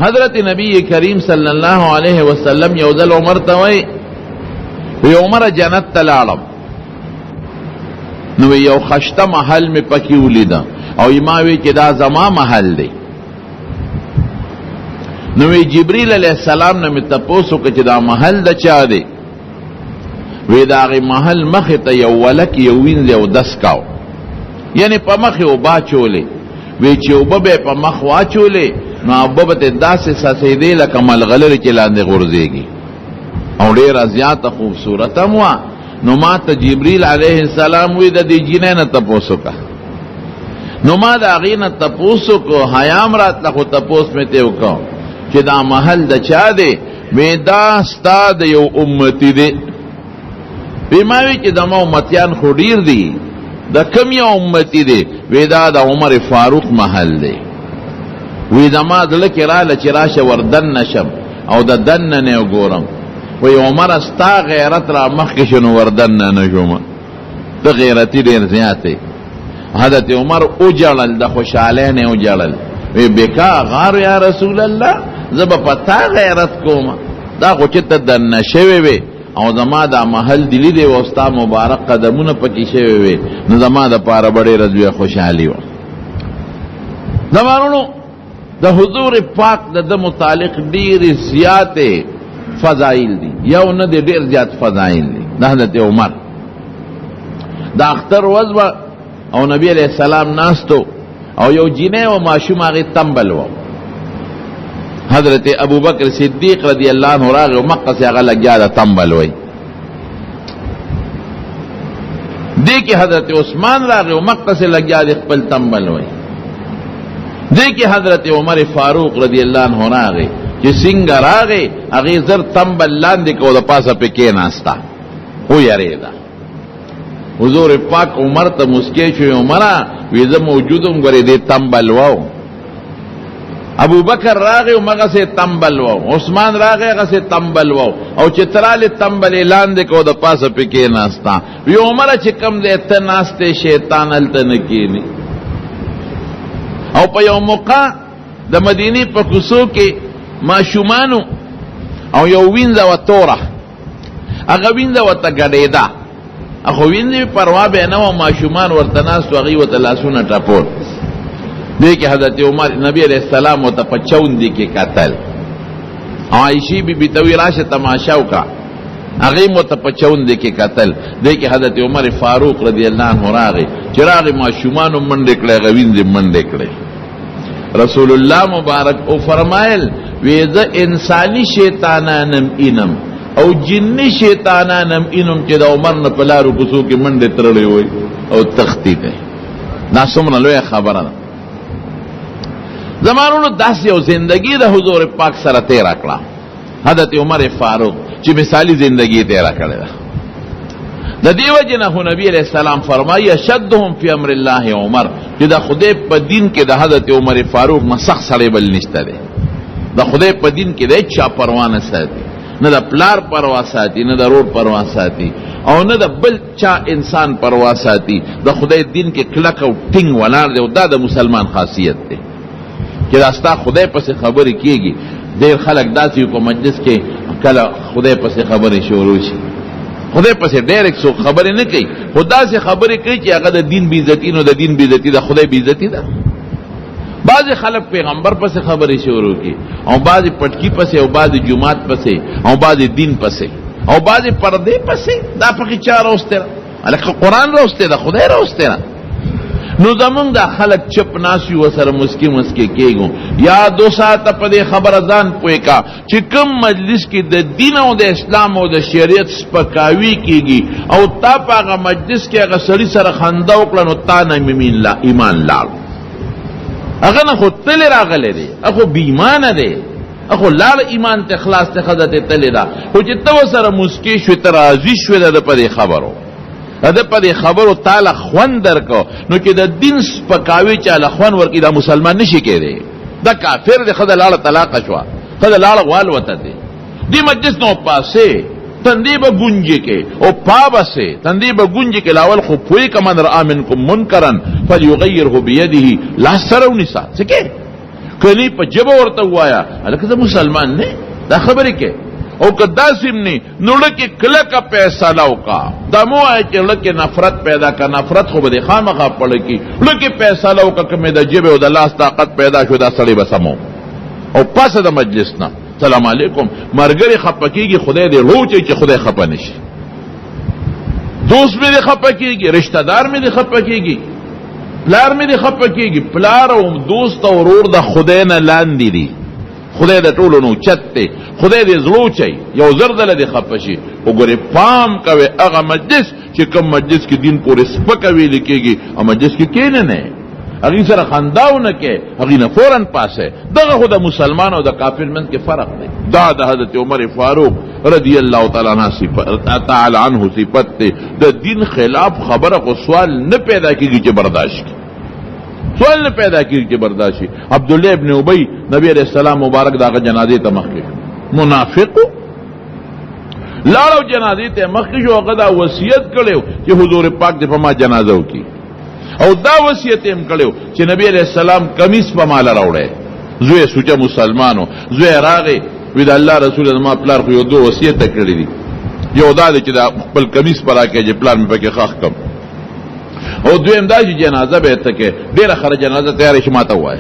حضرت نبی کریم صلی اللہ علیہ وسلم یو ځل عمر ته وای وی عمر جنت ته لاړم نو یو خشته محل می پکې ولیدا او ما وی چې دا زما محل دی نو جبريل علیہ السلام نے تپوسو کہ دا محل دا چا دی وی دا غی محل مخ ته یو ولک یو وین یو دس کاو یعنی په مخ او با چولې وی چې وببه په مخ واچولې نو وببه داسې سسیدې لکه ملغلر چې لاندې غورځيږي او ډیر زیاته خوبصورت مو نو ما ته جبريل علیہ السلام وی د دې جنې نه تپوسو کا نو ما دا غینه تپوسو کو حیام رات له تپوس می ته وکاو چې دا محل د چا دی وی دا ستا د یو امتی دی وی ما وی چې د ما امتیان خو ډیر دي د کم یو امتی دی وی دا د عمر فاروق محل دی وی د ما دله کې راله چې راشه وردن نشم او د دن نه وګورم وی عمر ستا غیرت را مخکې شنو وردن نه نشم ته غیرتی ډیر زیات دی حضرت عمر او جړل د خوشاله نه او جړل وی بکا غار یا رسول الله زب پتا غیرت کوما دا غوچت د نشوي وي او زما دا محل دلی دی واستا مبارک قدمونه پکې شوی وي نو زما د پاره بڑے رضوی خوشحالي و زمانونو د حضور پاک د متعلق ډیر زیات فضائل دي یو نه ډیر زیات فضائل دي د حضرت عمر د اختر وزبه او نبی علیہ السلام ناستو او یو جینه او ماشوم هغه تنبل و حضرت ابو بکر صدیق رضی اللہ عنہ راغ مکہ سے هغه لګیا دا تنبل وای دیکھ حضرت عثمان راغ مکہ سے لګیا د خپل تنبل وای دیکھ حضرت عمر فاروق رضی اللہ عنہ راغ چې څنګه راغ هغه زر تنبل لاندې کو د پاسه پکې ناستا و یریدا حضور پاک عمر ته مسکی شو عمره وی زه موجودم غره دې تنبل واو ابو بکر راغه او مغه سے تنبل واو عثمان راغه هغه سے تنبل واو او چې تراله تنبل اعلان د کو د پاسه پکې ناستا وی عمر چې کم دې ته ناسته شیطان الته نکینی او په یو موقع د مدینه په کوڅو کې ماشومانو او یو وینځه و توره هغه وینځه و ته غډېدا اخو وینځي پروا به نه و ماشومان ورته ناس توغي و ته لاسونه ټاپول دیکھ حضرت عمر نبی علیہ السلام و تپچون دی کے قتل عائشی بی بی توی راش تماشاو کا اغیم و تپچون دی کے قتل دیکھ حضرت عمر فاروق رضی اللہ عنہ راغی چراغی ما شمانو مندکلے غوین دی مندکلے رسول اللہ مبارک او فرمائل ویزا انسانی شیطانانم اینم او جنی شیطانانم اینم چی دا عمر نپلارو کسو کی مندی ترڑی ہوئی او تختی دے ناسمنا لویا خبرنا زمانونو داس یو زندگی د حضور پاک سره تیر کړه حضرت عمر فاروق چې مثالی زندگی تیر کړه د دیو جنہ نبی علیہ السلام فرمایي شدهم فی امر الله عمر چې د خدای په دین کې د حضرت عمر فاروق مسخ سره بل نشته ده د خدای په دین کې د چا پروا نه ساتي نه د پلار پروا ساتي نه د روډ پروا ساتي او نه د بل چا انسان پروا ساتي د خدای دین کې کلک او ټینګ ولار دی او دا د مسلمان خاصیت ده کہ راستا خدای پس خبر کیږي ډیر خلک داسې په مجلس کې کله خدای پس خبرې شروع شي خدای پس ډایرکټ سو خبرې نه کوي خدا سے خبرې کوي چې هغه د دین بی عزتی نو د دین بی عزتی د خدای بی عزتی ده بعض خلک پیغمبر پس خبرې شروع کوي او بعض پټکی پس او بعض جمعات پس او بعض دین پس او بعض پردې پس دا پکې چا راوسته الکه قرآن راوسته ده خدای راوسته نه نو زمونږ دا خلق چپ ناسی و سره مسکی مسکی کېږو یا دو ساعته په دې خبره ځان پوه کا چې کوم مجلس کې د دین او د اسلام او د شریعت سپکاوي کېږي او تا په هغه مجلس کې هغه سړي سره خندا وکړه نو تا نه ایمان لاړ هغه نه خو تل راغلی دی هغه بې ایمانه دی هغه لاړ ایمان ته خلاص ته ښځه ته تللی ده خو چې ته ورسره مسکې شوې ته راضي شوې ده په دې خبرو دا په دې خبرو تعالی خوان درکو نو چې د دین سپکاوي چاله خوان ورکی دا مسلمان نشي کېدی دا کافر دی خدای لاړه طلاق شو خدای لاړه وال وته دی دی مجلس نو پاسه تندی به گونجي کې او پابسه تندی به گونجي کې لاول خو پوي کمن را منکم منکرن فليغيره بيده لا سرو نساء څه کنی په جبه ورته وایا هلکه زه مسلمان نه دا خبرې کې او که داسې نه نو لکه کلکه فیصله وکړه دا مو وایه چې لکه نفرت پیدا کړه نفرت خو به دې خامخا پړه کړي لکه فیصله وکړه که مې د جبې او د لاس طاقت پیدا شو دا سړی به سمو او پاسه د مجلس نه سلام علیکم مرګري خپه کېږي خدای دې روچي چې خدای خپه نشي دوست مې دې خپه کېږي رشتہ دار مې دې خپه کېږي پلار مې دې خپه کېږي پلار او دوست او ورور د خدای نه لاندې دي خدای د ټولو نو چت دی خدای دې زړه چي یو زردل دې خپه شي وګوره پام کوي هغه مجلس چې کوم مجلس کې دین پورې سپکه ویل کېږي او مجلس کې کینه نه هغه سره خنداونه کې هغه نه فورن پاسه دغه خو د مسلمان او د کافر منځ کې فرق دی دا د حضرت عمر فاروق رضی الله تعالی عنہ صفت دی د دین خلاف خبره کو سوال نه پیدا کیږي چې برداشت کی سوال نه پیدا کیږي چې برداشت شي عبدالله ابن ابی نبی علیہ السلام مبارک داغه جنازه ته مخ کې منافق لاړو جنازه ته مخ کې هغه دا وصیت کړو چې حضور پاک دې په ما جنازه وکړي او دا وصیت هم کړو چې نبی علیہ السلام کمیس په مال راوړي زوی سوچه مسلمانو زوی راغی وی د الله رسول الله ما پلار خو یو دوه وصیت کړی دي یو دا چې دا خپل کمیس پر راکې چې پلان مې پکې خاخ کم او دویم دا چې جنازه به ته کې ډیره خره جنازه تیار شي ماته وای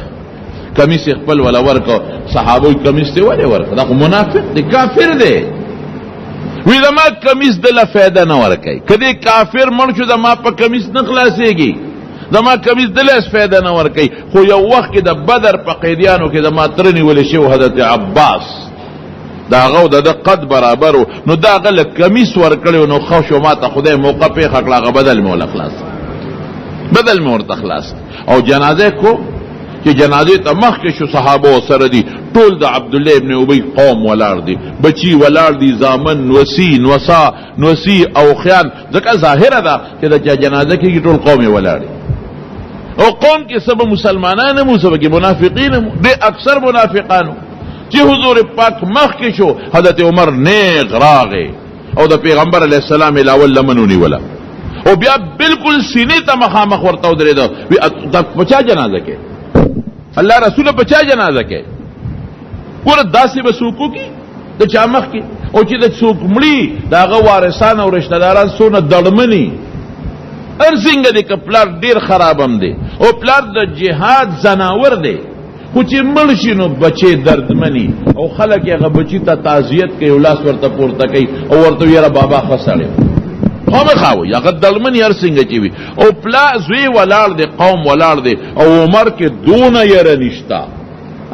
کمیس خپل ولا ورکو صحابه کمیس ته وله ورکو دا منافق دی کافر دی وی دا ما کمیس دله فایده نه ورکای کدی کافر مړ شو دا ما په کمیس نه خلاصيږي دا ما کمیس دله فایده نه ورکای خو یو وخت کې د بدر په قیدیانو کې دا ما ترنی ولې شو حضرت عباس دا غو د قد برابرو نو دا غل کمیس ورکړو نو خو شو ما ته خدای موقع په خلق بدل مولا خلاص بدل مور تخلاص او جنازه کو چې جنازه ته مخ کې شو صحابه سره دي ټول د عبد الله ابن ابي قوم ولار دي بچي ولار دي زامن وسی نوسا نوسی او خیان ځکه ظاهره ده چې د جنازه کې ټول قوم ولار دي او قوم کې سبب مسلمانانه مو سبب کې منافقین مو دي اکثر منافقانو چې حضور پاک مخ کې شو حضرت عمر نیغ راغی او د پیغمبر علی السلام الاول لمنونی ولا او بیا بالکل سینې ته مخامخ ورته ودرېدو وی د پچا جنازه کې الله رسول پچا جنازه کې ور داسې بسوکو کې د چا مخ کې او چې د څوک مړي داغه وارثان او رشتہ داران سونه دړمنی ارزنګ دې کپلار ډیر خرابم دي او پلار د جهاد زناور دی خو چې مړ شي نو بچي دردمنی او خلک هغه بچی ته تعزیت کوي او لاس ورته پورته کوي او ورته یاره بابا خسړي خامخاوي هغه دلمنی ارسنګ چی وي او پلا زوی ولار دی قوم ولار دی او عمر کې دونه یره نشتا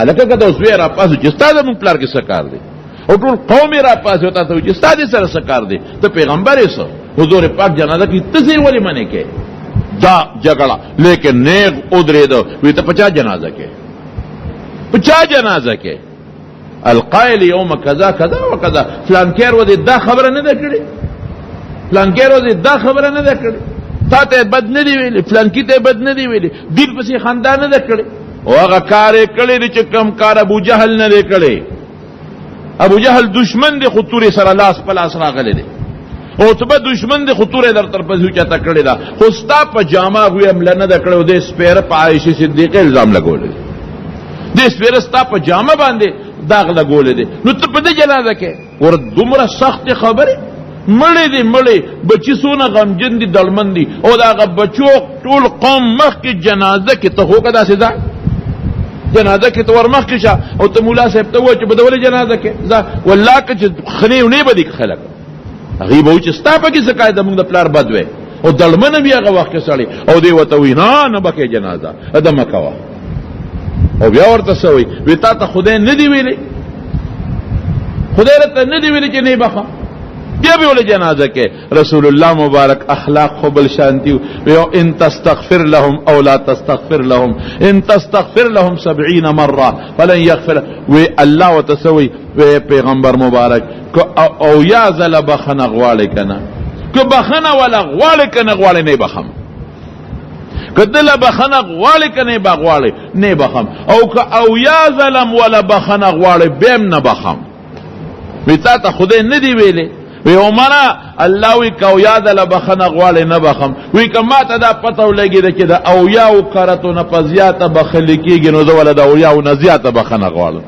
الکه کده زوی را پاسو چې ستاسو مون پلار کې سکار دی او ټول قوم را پاسو ته ته چې ستاسو سره سکار دی ته پیغمبر یې سو حضور پاک جنازه کې تزي ولی منه کې دا جګړه لیکن نیغ ادرې دو وی ته پچا جنازه کې پچا جنازه کې القائل یوم کذا کذا وکذا فلان کیر ودی دا خبره نه ده کړې فلان کیر ودی دا خبره نه ده کړې تا ته بد نه دی ویلي فلان کی ته بد نه دی ویلي دل پسې خندا نه ده کړې او هغه کار کړي چې کم کار ابو جهل نه دی کړي ابو جهل دشمن دی خطوري سره لاس په لاس راغلی دی او ته دشمن دی خطوري در تر پسې چاته کړي دا خو ستا په جامه وي عمل نه ده کړو د سپیر په عائشه صدیقه الزام لګول د سپیر ستا په جامه باندې داغ لګول دي نو ته په دې جنازه کې ور دومره سخت خبره مړې دي مړې بچی سونه غمجن دي دلمن دي او دا بچو ټول قوم مخ کې جنازه کې ته هوګه داسې ځه جنازه کې ته ور مخ کې شه او ته مولا صاحب ته و چې بدول جنازه کې ځه والله چې خنیو نه بدی خلک غیب او چې ستا په کې زکای د موږ د پلار بدوي او دلمن بیا هغه وخت کې سړی او دی وته وینا نه بکې جنازه ادم کوا او بیا ورته سوي وی تا ته خدای نه دی ویلي خدای ته نه دی ویلي چې نه بخا بیا به ول جنازه کې رسول الله مبارک اخلاق خپل شانتی او ان تستغفر لهم او لا تستغفر لهم ان تستغفر لهم 70 مره فلن يغفر وی الله وتسوي وی پیغمبر مبارک او یا زل بخنه غواړي کنه که بخنه ولا غواړي کنه غواړي نه بخم کدل بخنه غواړي کنه بغواړي نه بخم او که او یا ظلم ولا بخنه غواړي بهم نه بخم وی تا ته خدای نه دی ویلي وی عمره الله وی کو یاد له بخنه غواړي نه بخم وی کما ته دا پته ولګی د کې د اویاو کرتو نه پزیاته بخل کېږي نو زه ول د اویاو نه زیاته بخنه غواړم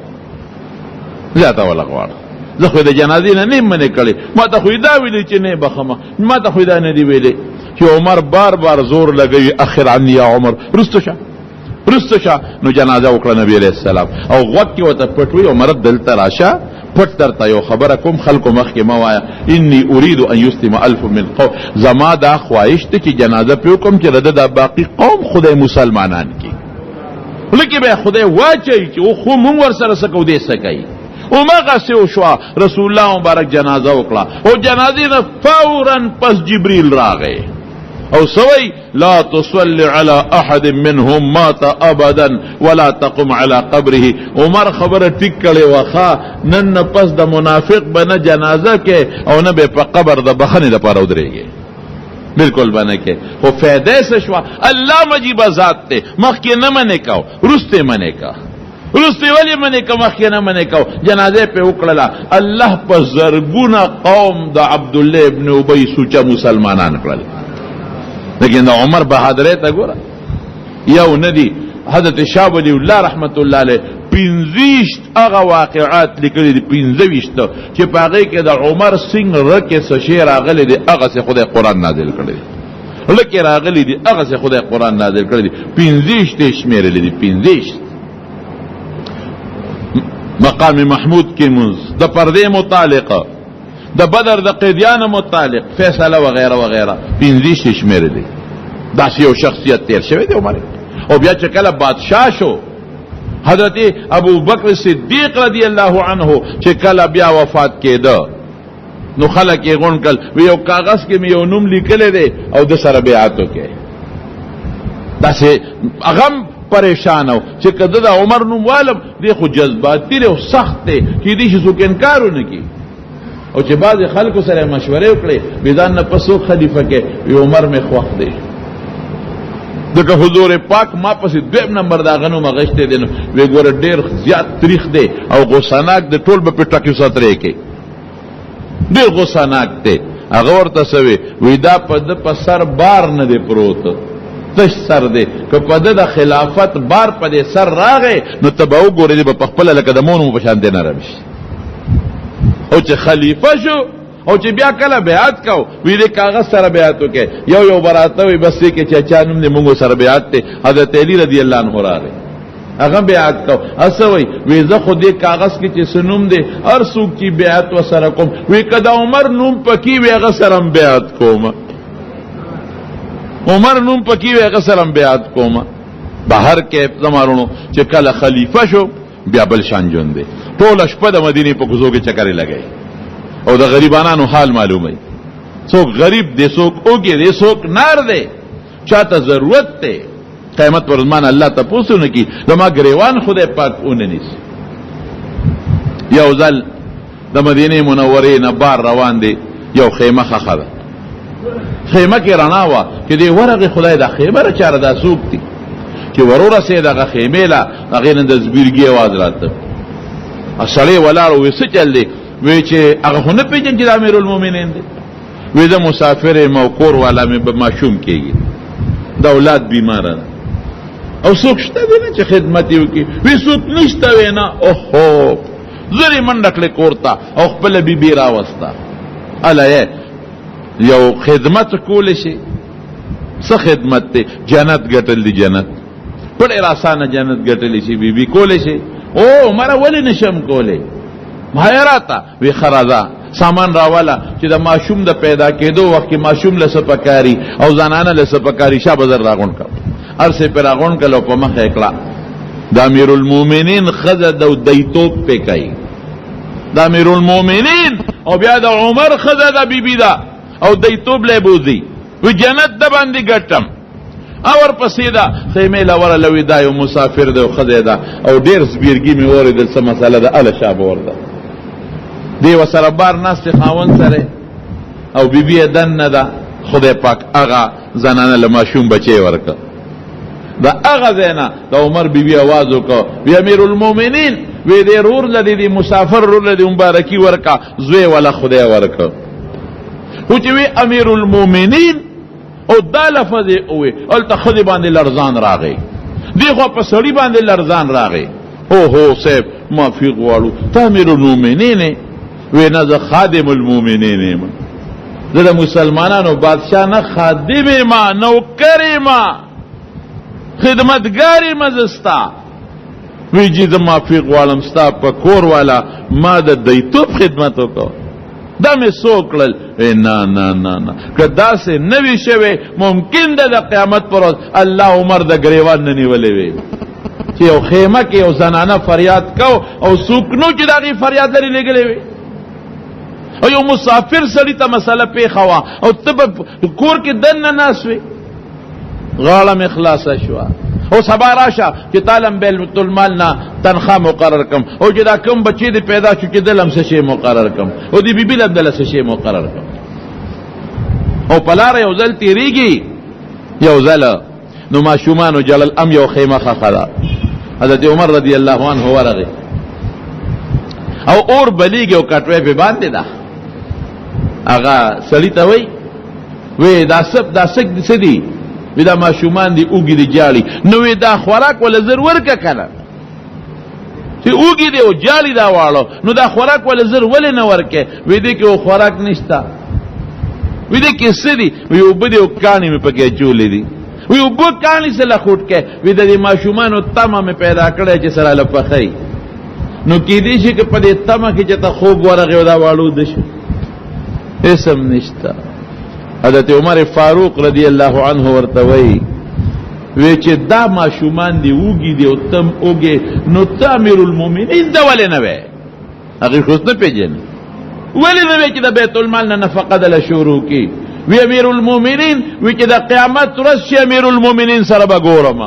زیاته ولا غواړم زه خو د جنازې نه نیم منې کړی ما ته خو دا ویلې چې نه بخمه ما ته خو دا نه دی ویلې چې عمر بار بار زور لګوي اخر عني یا عمر رستو شه نو جنازه وکړه نبی علیہ السلام او غوږ کې ورته پټ وی عمر دلته راشه پټ درته یو خبره کوم خلکو مخکې مه وایه انی اريد ان یسلم الف من قوم زما دا خواهش ده چې جنازه پې وکړم چې د دا باقي قوم خدای مسلمانان کې لکه به خدای واچوي چې خو مونږ ورسره څه کوو دی څه کوي هماغسې وشوه رسول الله مبارک جنازه وکړه او جنازې نه فورا پس جبریل راغی او سوي لا تصل على احد منهم مات ابدا ولا تقم على قبره عمر خبره ټیک کړي واخا نن پس د منافق بنه جنازه کې او نه به په قبر د بخنه د پاره ودرېږي بالکل بنه کې خو فائدې څه شو الله مجيب ذات ته مخکې نه منې کاو رسته منې کا رسته ولی منې کا مخکې نه منې کاو جنازه په وکړه الله په زرګونه قوم د عبد الله ابن ابي سوچا مسلمانان کړل لیکن دا عمر بہادرے تا گورا یو ندی حضرت شاہ ولی اللہ رحمت اللہ علیہ پینزیشت اغا واقعات لکلی دی پینزویشت چی پاگئی که دا عمر سنگ رکی سشیر آغلی دی اغا سے خود قرآن نازل کردی لکی راغلی دی اغا سے خود قرآن نازل کردی پینزیشت شمیر لی دی پینزیشت مقام محمود کی منز دا پردے متعلقہ د بدر د قیدیان متعلق فیصله وغیرہ وغیرہ پنځه شمیر دي دا یو شخصیت تیر شوی دی عمر او بیا چې کله بادشاہ شو حضرت ابو بکر صدیق رضی الله عنه چې کله بیا وفات کېده نو خلک یې غون کړ یو کاغذ کې مې یو نوم لیکل دی او د سره بیعت وکړي دا چې هغه پریشان او چې کده د عمر نوم والم دی خو جذباتي او سخت دی چې دې شي څوک انکار ونه کوي او چې بعض خلکو سره مشورې وکړي بيدان نه پسو خلیفہ کې یو عمر می خوښ دی دغه حضور پاک ما پسې دویم نمبر دا غنو مغشته دي نو وی ګوره ډیر زیات تاریخ دی او غوساناک د ټول په پټکو ساتره کې ډیر غوساناک دی هغه ورته سوي وی دا په د سر بار نه دی پروت تش سر دی که په د خلافت بار په سر راغې نو تبو ګوره دی په خپل لکه د مونږ په شان دی نه راشي او چې خلیفہ شو او چې بیا کله بیعت کو وی دې کاغذ سره بیعت وکي یو براته وي بس کې چې چانم نه موږ سره بیعت ته حضرت علی رضی الله عنه راغی هغه بیعت کو اسوي وی زه خو دې کاغذ کې چې سنوم دې هر څوک کی بیعت وسره کوم وی کدا عمر نوم پکې وی هغه سره بیعت کوم عمر نوم پکې وی هغه سره بیعت کوم بهر کې زمارونو چې کله خلیفہ شو بیا بل شان جون دی ټول شپه د مدینه په کوزو کې چکرې لګای او د غریبانو حال معلومه څوک غریب دی څوک اوګي دی څوک نار دی چاته ضرورت دی قیامت پر زمان الله ته پوښتنه کی زما غریوان خدای پاک اوننیس یو ځل د مدینه منورې نه بار روان دی یو خیمه خخره خیمه کې رڼا وا چې دی ورغه خدای د خیمه را چاره د سوق دی چې ورور سه دغه خیمه لا هغه د زبیرګي आवाज راته اصلي ولاړو وسه چل دی وی چې هغه نه پیژن چې امیر المؤمنین دی وی د مسافر موقور والا مې به ماشوم کېږي د اولاد بیمار او څوک شته نه چې خدمت وکړي وی څوک نشته وینا اوهو زری منډکله کوړتا او خپل بیبي راوستا الایه یو خدمت کول شي څه خدمت ته جنت ګټل دی جنت په ډیر اسانه جنت ګټل شي بیبي کول شي او مره ولې نشم کولې مهیراتا وی خرازا سامان راوالا چې د ماشوم د پیدا کېدو وخت کې ماشوم له سپکاری او زنانه له سپکاری شاه بازار راغون کړ ارسه پر راغون کلو په مخ اکلا د امیر المؤمنین خزه د دیتوب په کوي د امیر المؤمنین او بیا د عمر خزه د بیبی دا او دیتوب له بوزي و جنت د باندې ګټم اور پسې دا خیمه لور لوي دا یو مسافر دی خزه دا او ډیر سپیرګي می اوریدل څه مساله ده ال شاب ورده دی وسره بار ناس خاون سره او بیبی دن نه دا خدای پاک اغا زنانه لماشوم بچي ورکه دا اغا زینا دا عمر بیبی आवाज وکړه بی امیر المؤمنین وی دې رور لدی دی مسافر رور لدی مبارکی ورکا زوی ولا خدای ورکه خو چې وی امیر المؤمنین او دا لفظ یې ووی هلته ښځې باندې لرزان راغی دی خوا په سړي باندې لرزان راغی هو صاحب معافي غواړو ته امیر المؤمنین یې وی نه زه خادم المؤمنین یم زه د مسلمانانو بادشاه نه خادم یم نوکر یم خدمتګار یم زه ستا وی جی زه معافي غواړم ستا په کور والا ما د دیتوب خدمت وکړو دا مې څو کړل نه نه نه نه که داسې نه وي شوی ممکن ده د قیامت پر ورځ الله عمر د ګریوان نه نیولی وی چې یو خیمه کې یو زنانه فریاد کو او څوک نو چې د هغې فریاد لرې لېږلی وي او یو مسافر سړي ته مسله پېښه وه او ته به کور کې دننه ناست وې غاړه مې خلاصه شوه او سبا راشه چې تالم بیت المال نه تنخواه مقرر کم او چې دا کم بچی دی پیدا شو چې دلم څه شی مقرر کم او دی بیبي لم دله څه شی مقرر کم او په لاره یو ځل تېرېږي یو ځل نو ماشومانو جلل ام یو خیمه ښخه ده حضرت عمر رضی الله عنه ورغی او اور بلیږي او کټوۍ پې باندې ده هغه سړي ته وی دا څه دي وی دا ماشومان دی اوږي دی جاړي نو وی دا خوراک ولا زر ورکه کنه چې اوږي دی او جاړي دا واړو نو دا خوراک ولا زر ولې نه ورکه وی دی کې خوراک نشتا وی دی کې څه دي وی اوبه دی او کاڼي مې پکې اچولې دي وی اوبه کاڼي سره لخوټ کې وی د دې ماشومانو تمه مې پیدا کړی چې سره لپخی نو کېدی شي که په دې تمه کې چې ته خوب ورغې او دا واړو د شو اسم نشتا حضرت عمر فاروق رضی الله عنه ورته وی چې دا ماشومان دی اوږي دی او تم اوږې نو ته امیر المؤمنین ده ولې نه وی هغې خو نه پېژنې ولې نه وی چې د بیت المال نه نفقه دله شروع کړي وی امیر المؤمنین وی چې د قیامت ورځ شي امیر المؤمنین سره به ګورم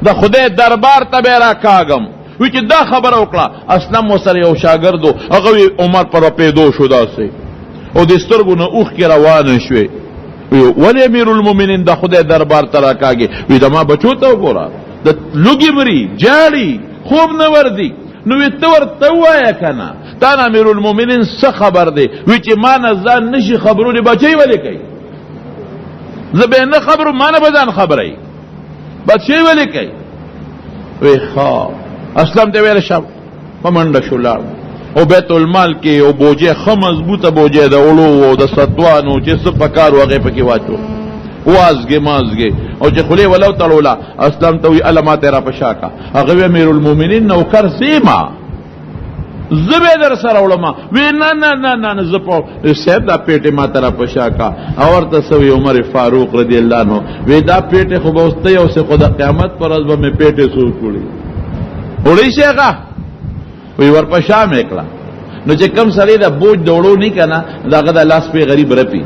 د خدای دربار ته به راکاږم وی چې دا خبره وکړه اسلم ورسره یو شاګردو هغه وی عمر په رپېدو شو داسې او د سترګو نه اوښکې روانې شوې ولې امیر المؤمنین د خدای دربار ته راکاږي وی د ما بچو ته وګوره د لوږې مري جاړي خوب نه ورځي نو وی ته ورته ووایه که نه تا نه امیر المؤمنین څه خبر دی وی چې ما نه ځان نشي خبرونې بچی ولې کوي زه به نه خبرو ما نه به ځان خبروي بچی ولې کوي وی ښه اسلم ته ویل شه په منډه شو لاړ او بیت المال کې او بوجه ښه مضبوطه بوجه د وړو او د ستوانو چې څه پکار و هغې پکې واچو وازګې مازګې او چې خولې ولو تړوله اسلم ته وی اله ماته را په شا کا هغه وی امیر المؤمنین نوکر سیما زه به در سره وړم وی نه نه نه نه زه په صاحب دا پیټې ماته را په شا کا او ورته څه وی عمر فاروق رضی الله عنه وی دا پیټې خو به اوس ته یو څه خو د قیامت پر ورځ به مې پیټې څوک وړي وړی شي هغه وی ورپشا مې کړه نو چې کم سړی د بوج د وړو نه که نه د هغه د لاس پې غریب رپي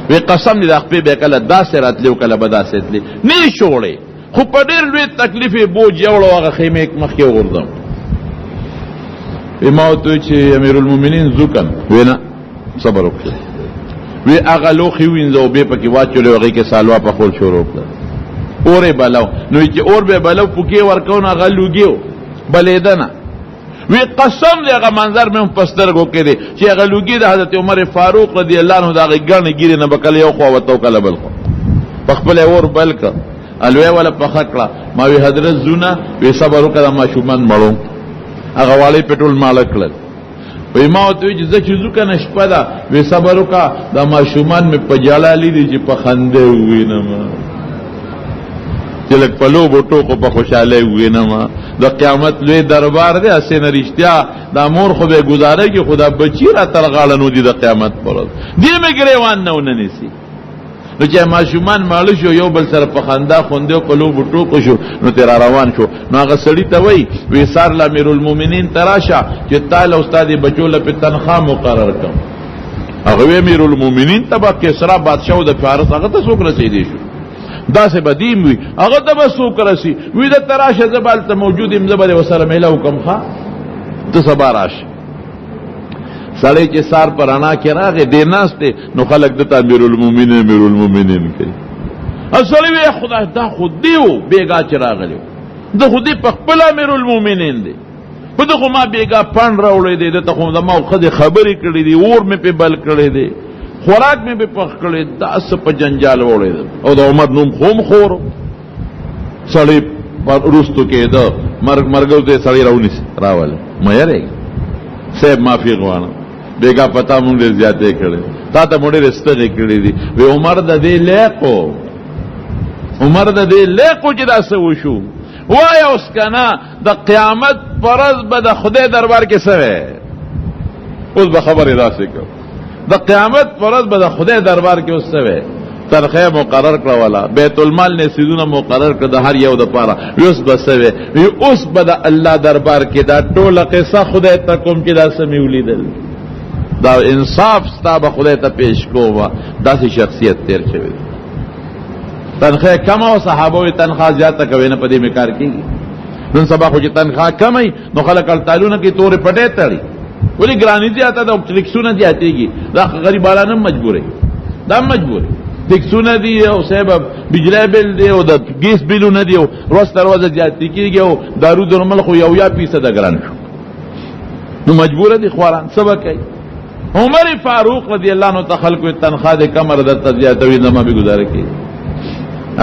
وی قسم دې د خپې به کله داسې راتلی او کله به داسې تلی نه یې شوړی خو په ډېر لوی تکلیف یې بوج یوړو هغه خیمې مخکې وغورځم وی ما ورته وی چې امیر المؤمنین ځو که نه وی نه صبر وکړه وی هغه لوښي ووینځه او بې پکې واچولې او هغې کې سالوا پخول شروع کړه اور یې بلو نو چې اور به بلو پوکې ورکو نو هغه لوګي و بلېده نه وی قسم دی هغه منظر مې هم په سترګو کې دی چې هغه لوګي د حضرت عمر فاروق رضی الله عنه د هغې ګڼې ګیرې نه به کله یو خوا وته او کله بل خوا په خپله اور بل کړه الوی وله پخه کړه ما وی حضرت زونه وی صبر وکړه د ماشومان مړو هغه واړی پټول ماړه کړل وی ما ورته وی چې زه چې ځو که نه شپه ده وی صبر وکړه د ماشومان مې په جاله لیدي چې په خندې ووینم چې لږ په لوبو ټوکو په خوشحالۍ ووینم د قیامت لوی دربار دی هسې نه رښتیا دا مور خو به یې ګزاره کړي خو دا بچي را تر غاړه نو دي د قیامت پر ورځ دې مې ګریوان نه ونه نیسي نو چې ماشومان ماړه شو یو بل سره په خندا خوندې او په لوبو ټوکو شو نو ترې را روان شو نو هغه سړي ته وی سار له امیر المؤمنین ته راشه چې تا له ستا دې بچو له پې تنخواه مقرر کړم هغه وی امیر المؤمنین ته به کسرا بادشاه د فارس هغه ته څوک رسېدی شو داسې بدیم وي هغه ته به څوک رسي وی د ته راشه زه به هلته موجود یم زه به دې ورسره میله وکړم ښه ته سبا راشه سړی چې سار په رڼا کې راغی دی ناست دی نو خلک دته امیر المؤمنین کوي او سړی وی خدای دا خو دی و بېګا چې راغلی و ده خو دی په خپل امیر المؤمنین دی په ده خو ما بېګا پڼ راوړی دی دته خو زما او ښځې خبرې کړې دي اور مې پې بل کړی دی خوراک مې به پخ کړی، داسې په جنجال وړېدم. او د عمر نوم خوم خور سړی وروستو کېده، مرګو ته سړی راونیسي راوله مه یارېږي صاحب معافي غواړم، بېګا پتا مونږ ډېر زیاتې کړی، تا ته مو ډېرې ستغې کړي دي. وی عمر د دې لیقو، عمر د دې لیقو چې دا څه وشو. وایه اوس که نه د قیامت په ورځ به د خدای دربار کې څه وی؟ اوس به خبرې داسې کړو، د قیامت په ورځ به د خدای دربار کې اوس څه وی؟ تنخواه مقرر کړه والا بیت المال نه سیدونه مقرر کړه د هر یو د پاره. اوس به څه وی؟ وی اوس به د الله دربار کې دا ټوله قصه خدای ته کوم چې دا څه مې ولیدل، دا انصاف ستا به خدای ته پیش کوم. داسې شخصیت تیر شوی. تنخواه کم او صحابه وی تنخواه زیاته کوي نه، په دې مې کار کېږي. نن سبا خو چې تنخواه کمئ نو خلک هړتالونه کې تورې پټې تړي، ولې ګراني زیاته ده، ټیکسونه زیاتېږي، دا غریبانان هم مجبورې، دا هم مجبورې ټیکسونه دي او صاحب بجلی بل دی او د ګیس بلونه دي او ورځ تر ورځه زیاتې کېږي او دارو درمل خو 1% ګران شو، نو مجبوره دي خواران څه به کوي. عمر فاروق رضی اللہ عنہ ته خلکو تنخواه د کمر درته زیاتوي زما به ګزاره کوي.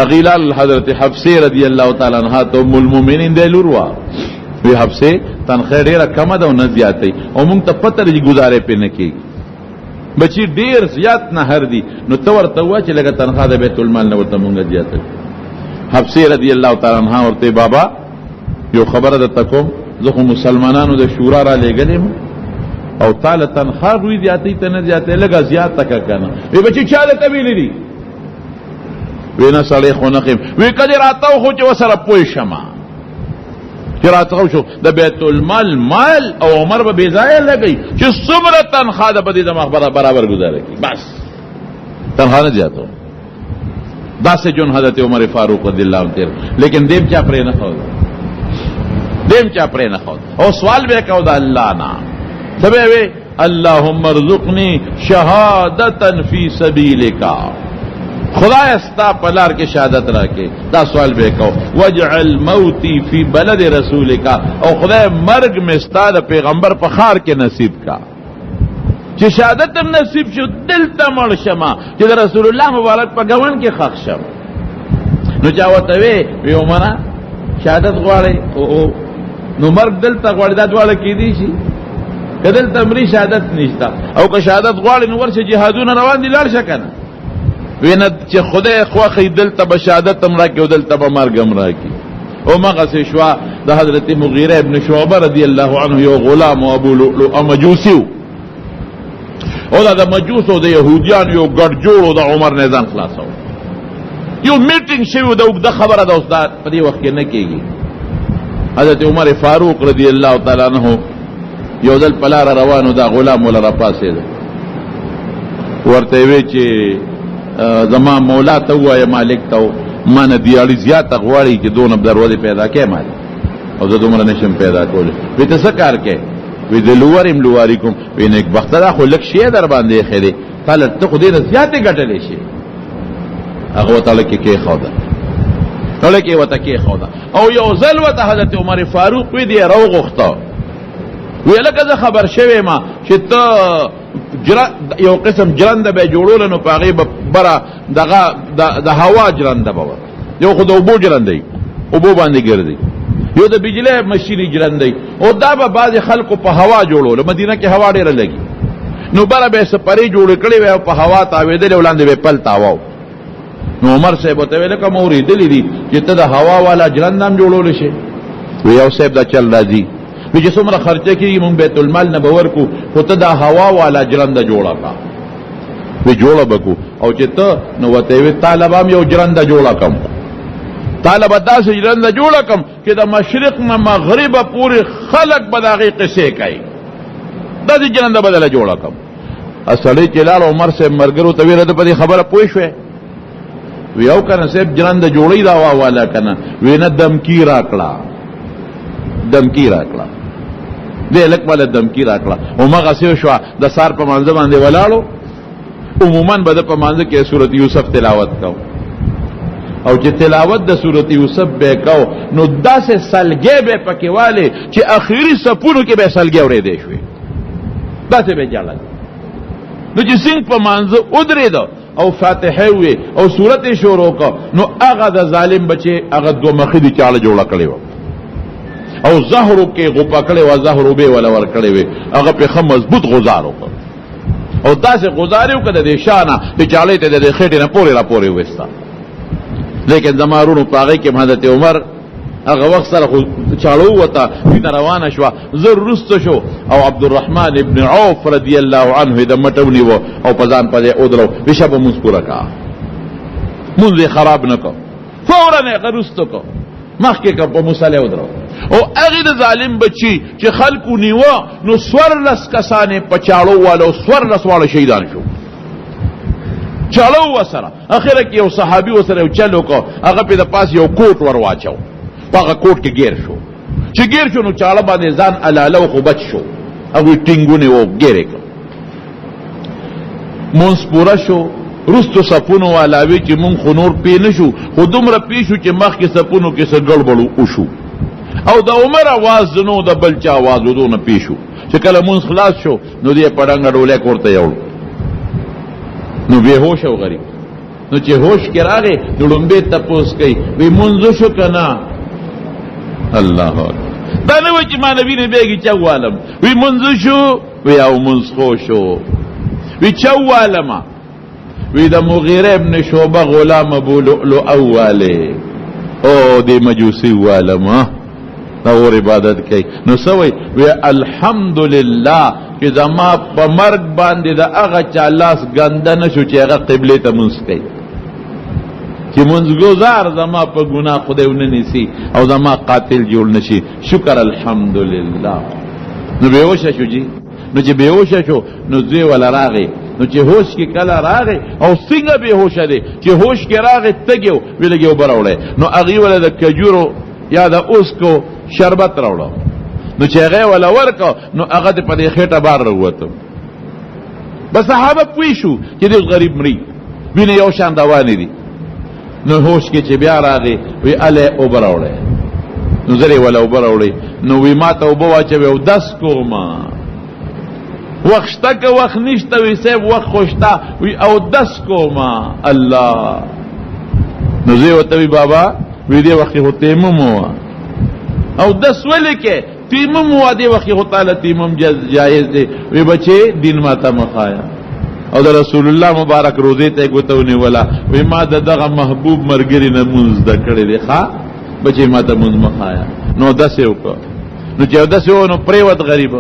اغیلال حضرت حفصه رضی اللہ تعالی عنها ته ام المؤمنین دی لور وا، وی حفصه تنخواه ډیره کمه ده او نه زیاتې، او موږ ته پته لري ګزاره پې نه کېږي، بچی ډیر زیات نه هر دي، نو ته ورته ووایه چې لږه تنخواه د بیت المال نه ورته مونږ زیاته. حفصه رضی اللہ تعالی عنها ورته بابا یو خبره درته کوم، زه خو مسلمانانو د شورا را لېږلی او تعالی تنخواه روی زیاتې ته نه زیاتې، لږه زیاته که که نه. وی بچی چا درته ویلي دي؟ وی نه سړی خو نه خیم. وی که دې راته خو چې ورسره پوه شمه چې راته شو د بیت المال مال او عمر به بې ځایه لګوي چې څومره تنخواه ده په دې زما برابر ګزاره کړي، بس تنخواه نه زیاتو. داسې جون حضرت عمر فاروق رضی اللہ عنہ تیر، لیکن دیم چا پرې نه ښود، دیم چا پرې نه ښود. او سوال به کو د الله نه څه به وی؟ اللهم ارزقني شهادة فی سبیلک، خدای استا پلار کے شہادت راکے، دا سوال بے کو. وجعل موتی فی بلد رسولک، او خدای مرگ میں استاد پیغمبر پخار کے نصیب کا، چې شهادت هم نصیب شو دلته مړ شمه چې د رسول الله مبارک په ګوند کې خښ شم. نو چا ورته وی عمره شهادت غواړئ نو مرګ دلته غواړي، دا دواړه کېدی شي که دلته مري شهادت نشته، او که شهادت غواړي نو ورشه جهادونه روان دي لاړ شه که نه. وینه چې خدای خوښي دلته به شهادت هم راکړي او دلته به مرګ هم راکړي. او مغسې شوه د حضرت مغیره ابن شعبه رضی الله عنه یو غلام او ابو لؤلؤ مجوسي و، او دا د مجوس او د یهودیانو یو ګډ جوړ او د عمر نه ځان خلاصو. یو میټینګ شوی د اوږده خبره ده، اوس دا په دې وخت کې نه کېږي. حضرت عمر فاروق رضی الله تعالی عنه یو ځل په لاره روانو، دا غلام وله راپاڅېده، ورته وی چې زما مولا ته ووایه مالک ته ما نه دیاړي زیاته غواړي چې دونه دروازې پیدا کړې مالک، او زه دومره نشم پیدا کولی. وی ته څه کار کوې؟ وی د لوورم لواري کوم. وی نیکبخته دا خو لږ شی در باندې ایښی دی، ته خو دې نه زیاتې ګټلی شي. هغه ورته لږ کې کېښوده، لږ یې ورته کېښوده. او یو ځل ورته حضرت عمر فاروق وی دی راوغوښته، وی لکه زه خبر شوی ما چې ته یو قسم جرنده به جوړول، نو په هغې به بره دغه د هوا جرنده به وه، یو خو د اوبو جرنده وي، اوبو باندې ګرځي، یو د بجلی مشیني جرنده وي، او دا به بعضې خلکو په هوا جوړول. مدینه کې هوا ډېره لګي، نو بره به یې سپرې جوړې کړې وې او په هوا تاوېدلې او لاندې به یې پل تاواو. نو عمر صاحب ورته ویل لکه ما اورېدلي دي چې ته د هوا والا جرنده هم جوړولی شي. وی یو صاحب دا چل راځي، وی چې څومره خرچه کېږي مونږ بیت المال نه به ورکو، خو ته دا هوا والا جرنده جوړه کا. وی جوړه به کو، او چې ته نو ورته وی طالب هم یو جرنده جوړه کم، طالب داسې جرنده جوړه کم چې د مشرق نه مغربه پورې خلک به د هغې قصې کوي، داسې جرنده به دله جوړه کم. سړی چې لاړ عمر صاحب ملګرو ته ویل ته په دې خبره پوه شوې؟ وی او که نه صاحب جرنده جوړی دا هوا والا که نه؟ وی نه دمکي راکړه، دمکي راکړه، دې لږ ماله دمکي راکړه. همغسې شوه د سار په مانځه باندې ولاړو، عموما به د په مانځه کې سورت یوسف تلاوت کو، او چې تلاوت د سورت یوسف به کو نو داسې سلګې به پکې والې چې اخري صفونو کې به سلګې اورېدې شوې، داسې به جړل، نو چې څنګه په مانځه ودرېد او فاتحه وی او سورته شروع کو نو هغه د ظالم بچي هغه دوه مخې دي چاله جوړه کړی و او زهرو کې غوپا کړی و زهرو به ولا ور کړی وی هغه په خم مضبوط غزار وکړ او داسې غزار یو کړه د شانه چې چاله ته د خېټه نه پورې را پورې وستا لیکن زمارونو پاغه کې حضرت عمر هغه وخت سره چالو وتا دینه روانه شو زر رست شو او عبدالرحمن ابن عوف رضی الله عنه د مټونی وو او پزان پدې اودرو بشب مسکورا کا منځ خراب نکو فورا نه غرستو کو مخکې کا په مصالح اودرو او هغه د ظالم بچي چې خلکو نیو نو سورلس کسانه پچاړو والو سورلس والو شهیدان شو چالو وسره اخره کې یو صحابي وسره یو چلو کو هغه په د پاس یو کوټ ور واچو هغه کوټ کې گیر شو چې گیر شو نو چاله باندې ځان الاله خو بچ شو هغه ټینګونه و ګیره کو مونږ پورا شو رستو سپونو علاوه چې مونږ خنور پی نشو خو دومره پی شو چې مخ کې سپونو کې څه ګړبړو وشو او د عمر आवाज نو د بلچا आवाज ودونه پی شو چې کله مونږ خلاص شو نو دې پړنګ ډولې کوړته یو نو به هوش او غریب نو چې هوش کې راغی دړمبه تپوس کوي وی مونږ شو کنه الله دا نه و چې ما نبی نه بیګی چوالم وی مونږ شو وی او مونږ خو شو وی چوالما وی د مغیره ابن شعبه غلام ابو لؤلؤ اوله او دی مجوسی والما اور عبادت کوي نو سوي وی الحمدلله چې زما په مرګ باندې د هغه چا لاس ګنده نشو چې هغه قبله ته مونږ کوي چې منځګزار زما په ګناه خدای وننسي او زما قاتل جوړ نشي شکر الحمدلله نو بهوش شو جی نو چې بهوش شو نو دوی ولا راغی نو چې هوش کې کله راغی او څنګه بهوش دی چې هوش کې راغی تګیو ویلګیو براوړې نو اغي ولا د کجورو یا د اوس کو شربت راوړو نو چې هغه ولا ورکو نو هغه په دې خېټه بار وروته بس صحابه پوي شو چې دې غریب مړی ویني یو شان روان دي نو هوش کې چې بیا راغی وی اله او براوړې نو زری ولا او براوړې نو وی ما ته وبو واچو او 10 کوما وخته که وخت نشته وی سیب وخت خوشتا وی او 10 کوما الله نو زی وته وی بابا وی دی وخت هو تیمم او 10 ولې کې تیمم و دی وخت هو تعالی تیمم جایز دی وی بچي دین ماته مخایا او د رسول الله مبارک روزه ته ګوتونه ولا وی ما دغه محبوب مرګری نه مونږ د کړي دی ښا بچي ماته مونږ مخایا نو 10 وکړه نو چې 10 نو پریوت غریب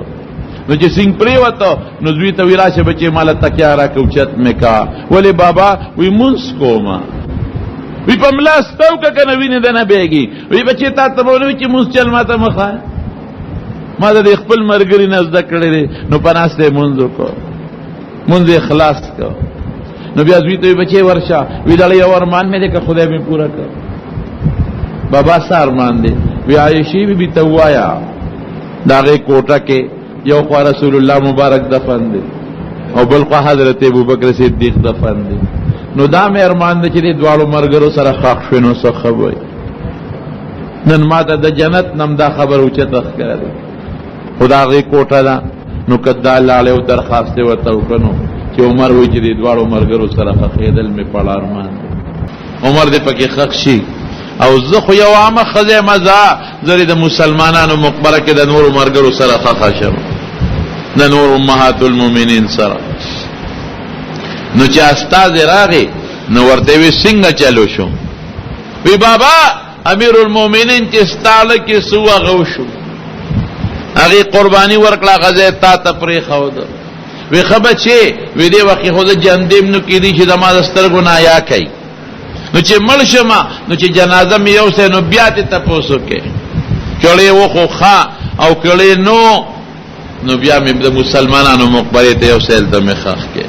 نو چې څنګه پریوت نو دوی ته ویراشه بچي مال تکیا را کوچت میکا ولی بابا وی مونږ کوما وی په ملاستو کنه ویني دنه بیګي وی بچي تا ته وونه چې مونږ چل ماته مخایا ما د خپل مرګری نه زده کړی نو پناسته مونږ کو مونږ اخلاص کو نو بیا دوی ته بچي ورشه وی دړې ورمان مې دې که خدای مې پورا کړ بابا سار مان دې وی عائشی بی توایا داغه کوټه کې یو خو رسول الله مبارک دفن دي او بل خو حضرت ابوبکر صدیق دفن دي نو دا مې ارمان دي چې دوالو مرګرو سره خاص شنو څه خبر نن ماته د جنت نم دا خبر او چته ښکاري خدای کوټه دا نو کدا لاله او درخواست ورته وکړو چې عمر وی چې دوالو مرګرو سره خېدل مې پړ ارمان عمر دې پکې خخ شي او زه خو یو عامه خزه مزه زری د مسلمانانو مقبره کې د نور مرګرو سره خخ شم د نور امهات المؤمنین سره نو چې استاد راغی نو ورته وی څنګه چلو شو وی بابا امیر المؤمنین چې ستاله کې سوا غو شو هغه قربانی ورکړه غزه تا ته پرې خو ده وی خبچه وی دی وخت خو د جندیم نو کې دي چې د ما دسترګو نه یا کوي نو چې مړ شمه نو چې جنازه مې یو سه نو بیا ته تاسو کې چړې و خو ښا او کړي نو بیا مې د مسلمانانو مقبره ته یو سه ته مې خاخ کې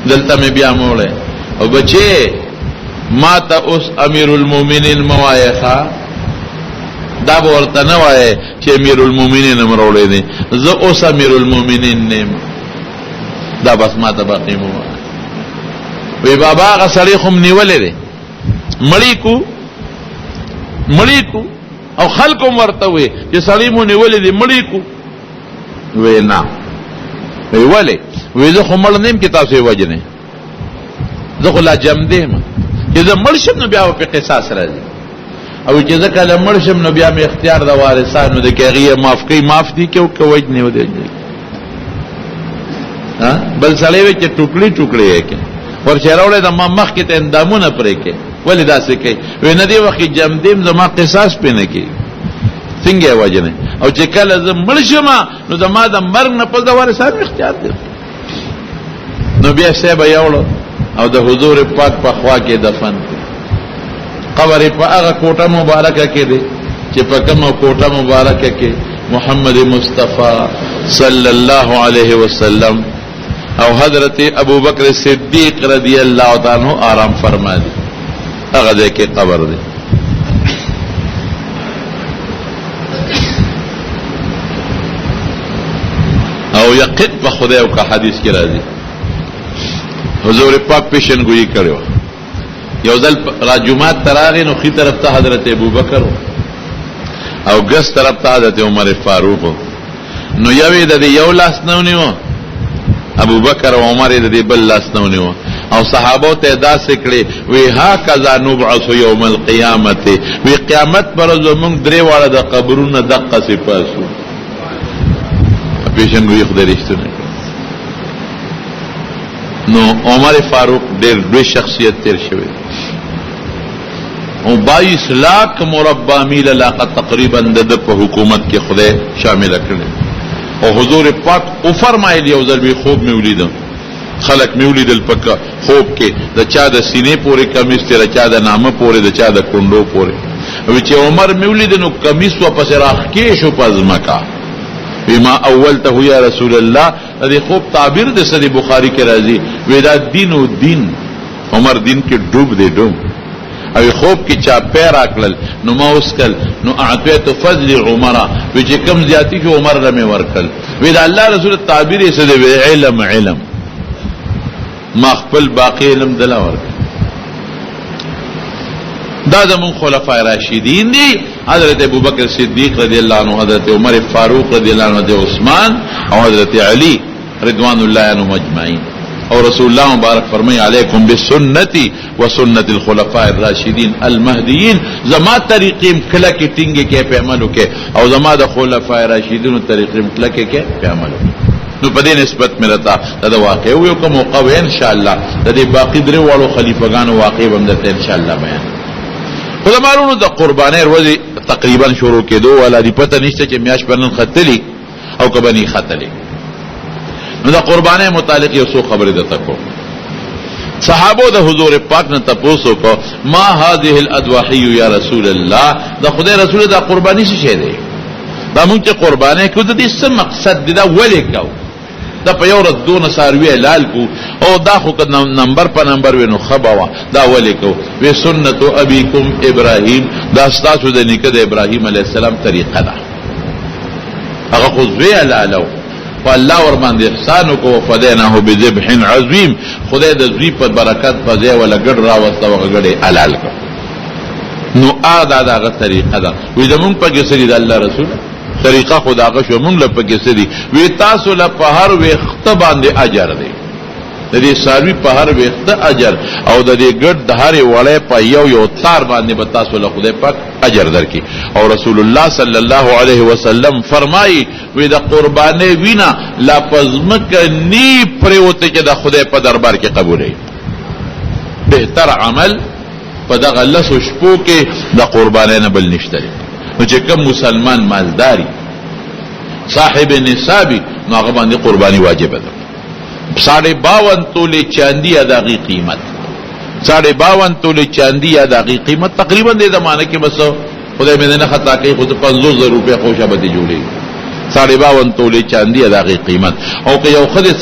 دلته مې بیا موړې او بچي ما ته اوس امیر المؤمنین موایخه دا ورته نه وای چې امیر المؤمنین امرولې دي زه اوس امیر المؤمنین نیم دا بس ما ته باقی مو وی بابا غسړی خم نیولې دي مړی کو او خلکو ورته وي چې سړی مو نیولې دي مړی کو وی نه وی ولې؟ وی زه خو مړ نه یم چې تاسو یې وجنئ، زه خو لا جمد یم، چې زه مړ شم نو بیا به پې قصاص راځي، او چې زه کله مړ شم نو بیا مې اختیار د وارثانو دی، که هغې یې معاف کوي معاف دي که او که وجنې و دی. بل سړی وی چې ټوکړي ټوکړي یې کړي، ورچې راوړی د ما مخکې ته اندامونه پرې کړي، ولې داسې کوي؟ وی نه دې وخت کې جمدیم زما قصاص پې نه کېږي، څنګه یې وجنئ؟ او چې کله زه مړ شم نو زما د مرګ نه پس د وارثانو اختیار دی. نو بیا صاحب یې وړو او د حضور پاک په خوا کې دفن کړ. قبر په هغه کوټه مبارکه کې دی چې په کومه کوټه مبارکه کې محمد مصطفی صلی الله علیه وسلم او حضرت ابو بکر صدیق رضی اللہ تعالی عنہ آرام فرما دی، هغه ځای کې قبر دی. او یقین په خدای او کا حدیث کې راځي حضور پاک پیشن گوئی کړو، یو ځل را جمعات تراغی نو خی طرف ته حضرت ابو بکر او ګس طرف ته حضرت عمر فاروق، نو یوې د یو لاس نه ونیو ابو بکر او عمر د بل لاس نه ونیو، او صحابو ته داسې کړي وی هکذا نبعث یوم القیامت، وی قیامت پر زمونږ درې واړه د قبرونو دقه سپاسو. پیشن گوئی خدای رښتونه. نو عمر فاروق ډېر لوی شخصیت تیر شوی او 22 لاکھ مربع میل علاقه تقریبا د په حکومت کې خدای شامل کړي. او حضور پاک او فرمایلی یو ځل به خوب مې ولیدم، خلق مې ولیدل په خوب کې د چا د سینې پورې کمیس تیر، چا د نامه پورې، د چا د کونډو پورې. او چې عمر مې ولید نو کمیس و پس راخ کې شو پزمکا بما اولته یا رسول الله. دې خوب تعبیر د صحیح بخاری کې راځي، ودا دین او دین عمر دین کې ډوب دی ډوب. او خوب کې چا پیر اکل نو ما اسکل نو اعطیت فضل عمر، و چې کم زیاتی کې عمر رمه ورکل. ودا الله رسول تعبیر یې صحیح علم علم ما خپل باقی علم دلا ورکل. دا زمون خلفاء راشدین دی، حضرت ابوبکر صدیق رضی اللہ عنہ، حضرت عمر فاروق رضی اللہ عنہ، حضرت عثمان اور حضرت علی رضوان اللہ عنہم اجمعین. اور رسول اللہ مبارک فرمائے علیکم بسنتی و سنت الخلفاء الراشدین المہدیین، زما طریقیم کلا کی ٹنگے کے پہ عملو کے، اور زما دا خلفاء راشدین طریقیم کلا کے پہ عملو. نو پدې نسبت مې رتا دا واقع یو کوم موقع ان شاء الله د دې باقی درې والو خلیفګانو واقع هم درته ان شاء الله بیان. خدامارونو د قربانۍ ورځې تقریبا شروع کېدو ولا دی پته نشته چې میاش پرنن خطلی او کبنی خطلی. نو د قربانۍ متعلق یو څو خبرې ده تکو. صحابو د حضور پاک نه تاسو کو ما هذه الاضواحی یا رسول الله، د خدای رسول د قربانی څه شه دی؟ دا مونږ چې قربانۍ کو د دې څه مقصد دی؟ دا ولې کو؟ دا په یو ورځ دون ساروی لال کو او دا خو که نمبر په نمبر وینو خبوا، دا ولې کو؟ وی سنت ابیکم ابراهیم، دا ستاسو د نیکه د ابراهیم علیه السلام طریقه ده. هغه خو زوی لالو والله ور باندې احسان کو فدیناه بذبح عظیم، خدای د زوی په برکت په ځای ولا ګډ راوسته او ګډې حلال کو. نو دا دغه طریقه ده. وی زمونږ په کې سری د الله رسول طریقه خداغه شو مونږ لپاره کې سری وی تاسو له په هر وخت باندې اجر دی، د دې ساروی په هر وخت اجر، او د دې ګډ د هر وړې په یو تار باندې به تاسو له خدای پاک اجر درکې. او رسول الله صلی الله علیه وسلم فرمایي وی د قربانې وینا لا پزمک نی پروته چې د خدای په دربار کې قبولې. بهتر عمل په دغه لسو شپو کې د قربانې نه بل نشته. نو چې کوم مسلمان مالداري صاحب نصابي نو هغه باندې قرباني واجب ده. 52.5 تولې چاندي اداغي قیمت، 52.5 تولې چاندي اداغي قیمت تقریبا د زمانه کې بس خدای مې نه خطا کوي خو 50,000 روپے خوشا به جوړي. 52.5 تولې چاندي اداغي قیمت. او که یو خدای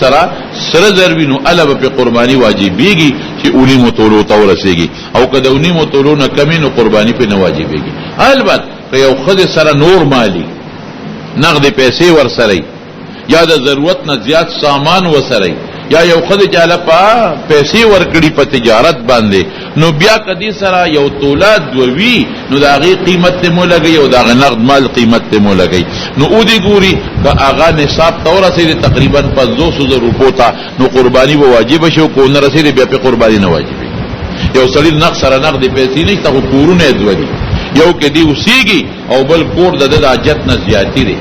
سره زروینو الوب په قرباني واجبېږي چې اونی متولو ته ورسېږي، او که د اونی متولو نه کمې نو قرباني په نه واجبېږي. البته که یو خدای سره نور مالی نقد پیسې ورسره یا د ضرورت نه زیات سامان وسره یا یو خدای چاله په پیسې ورکړي په تجارت باندې نو بیا کدي سره یو توله دوی نو دا غي قیمت ته مو لګي او دا نقد مال قیمت ته مو لګي نو او دی ګوري که اغا نصاب تور رسید تقریبا 500,000 روپو ته نو قرباني به واجب شي او کو نه رسید بیا په قرباني نه واجب یو سړی نقد سره نقد پیسې نشته خو کورونه دوی یو کې دی اوسېږي او بل کور د حاجت نه زیاتی دی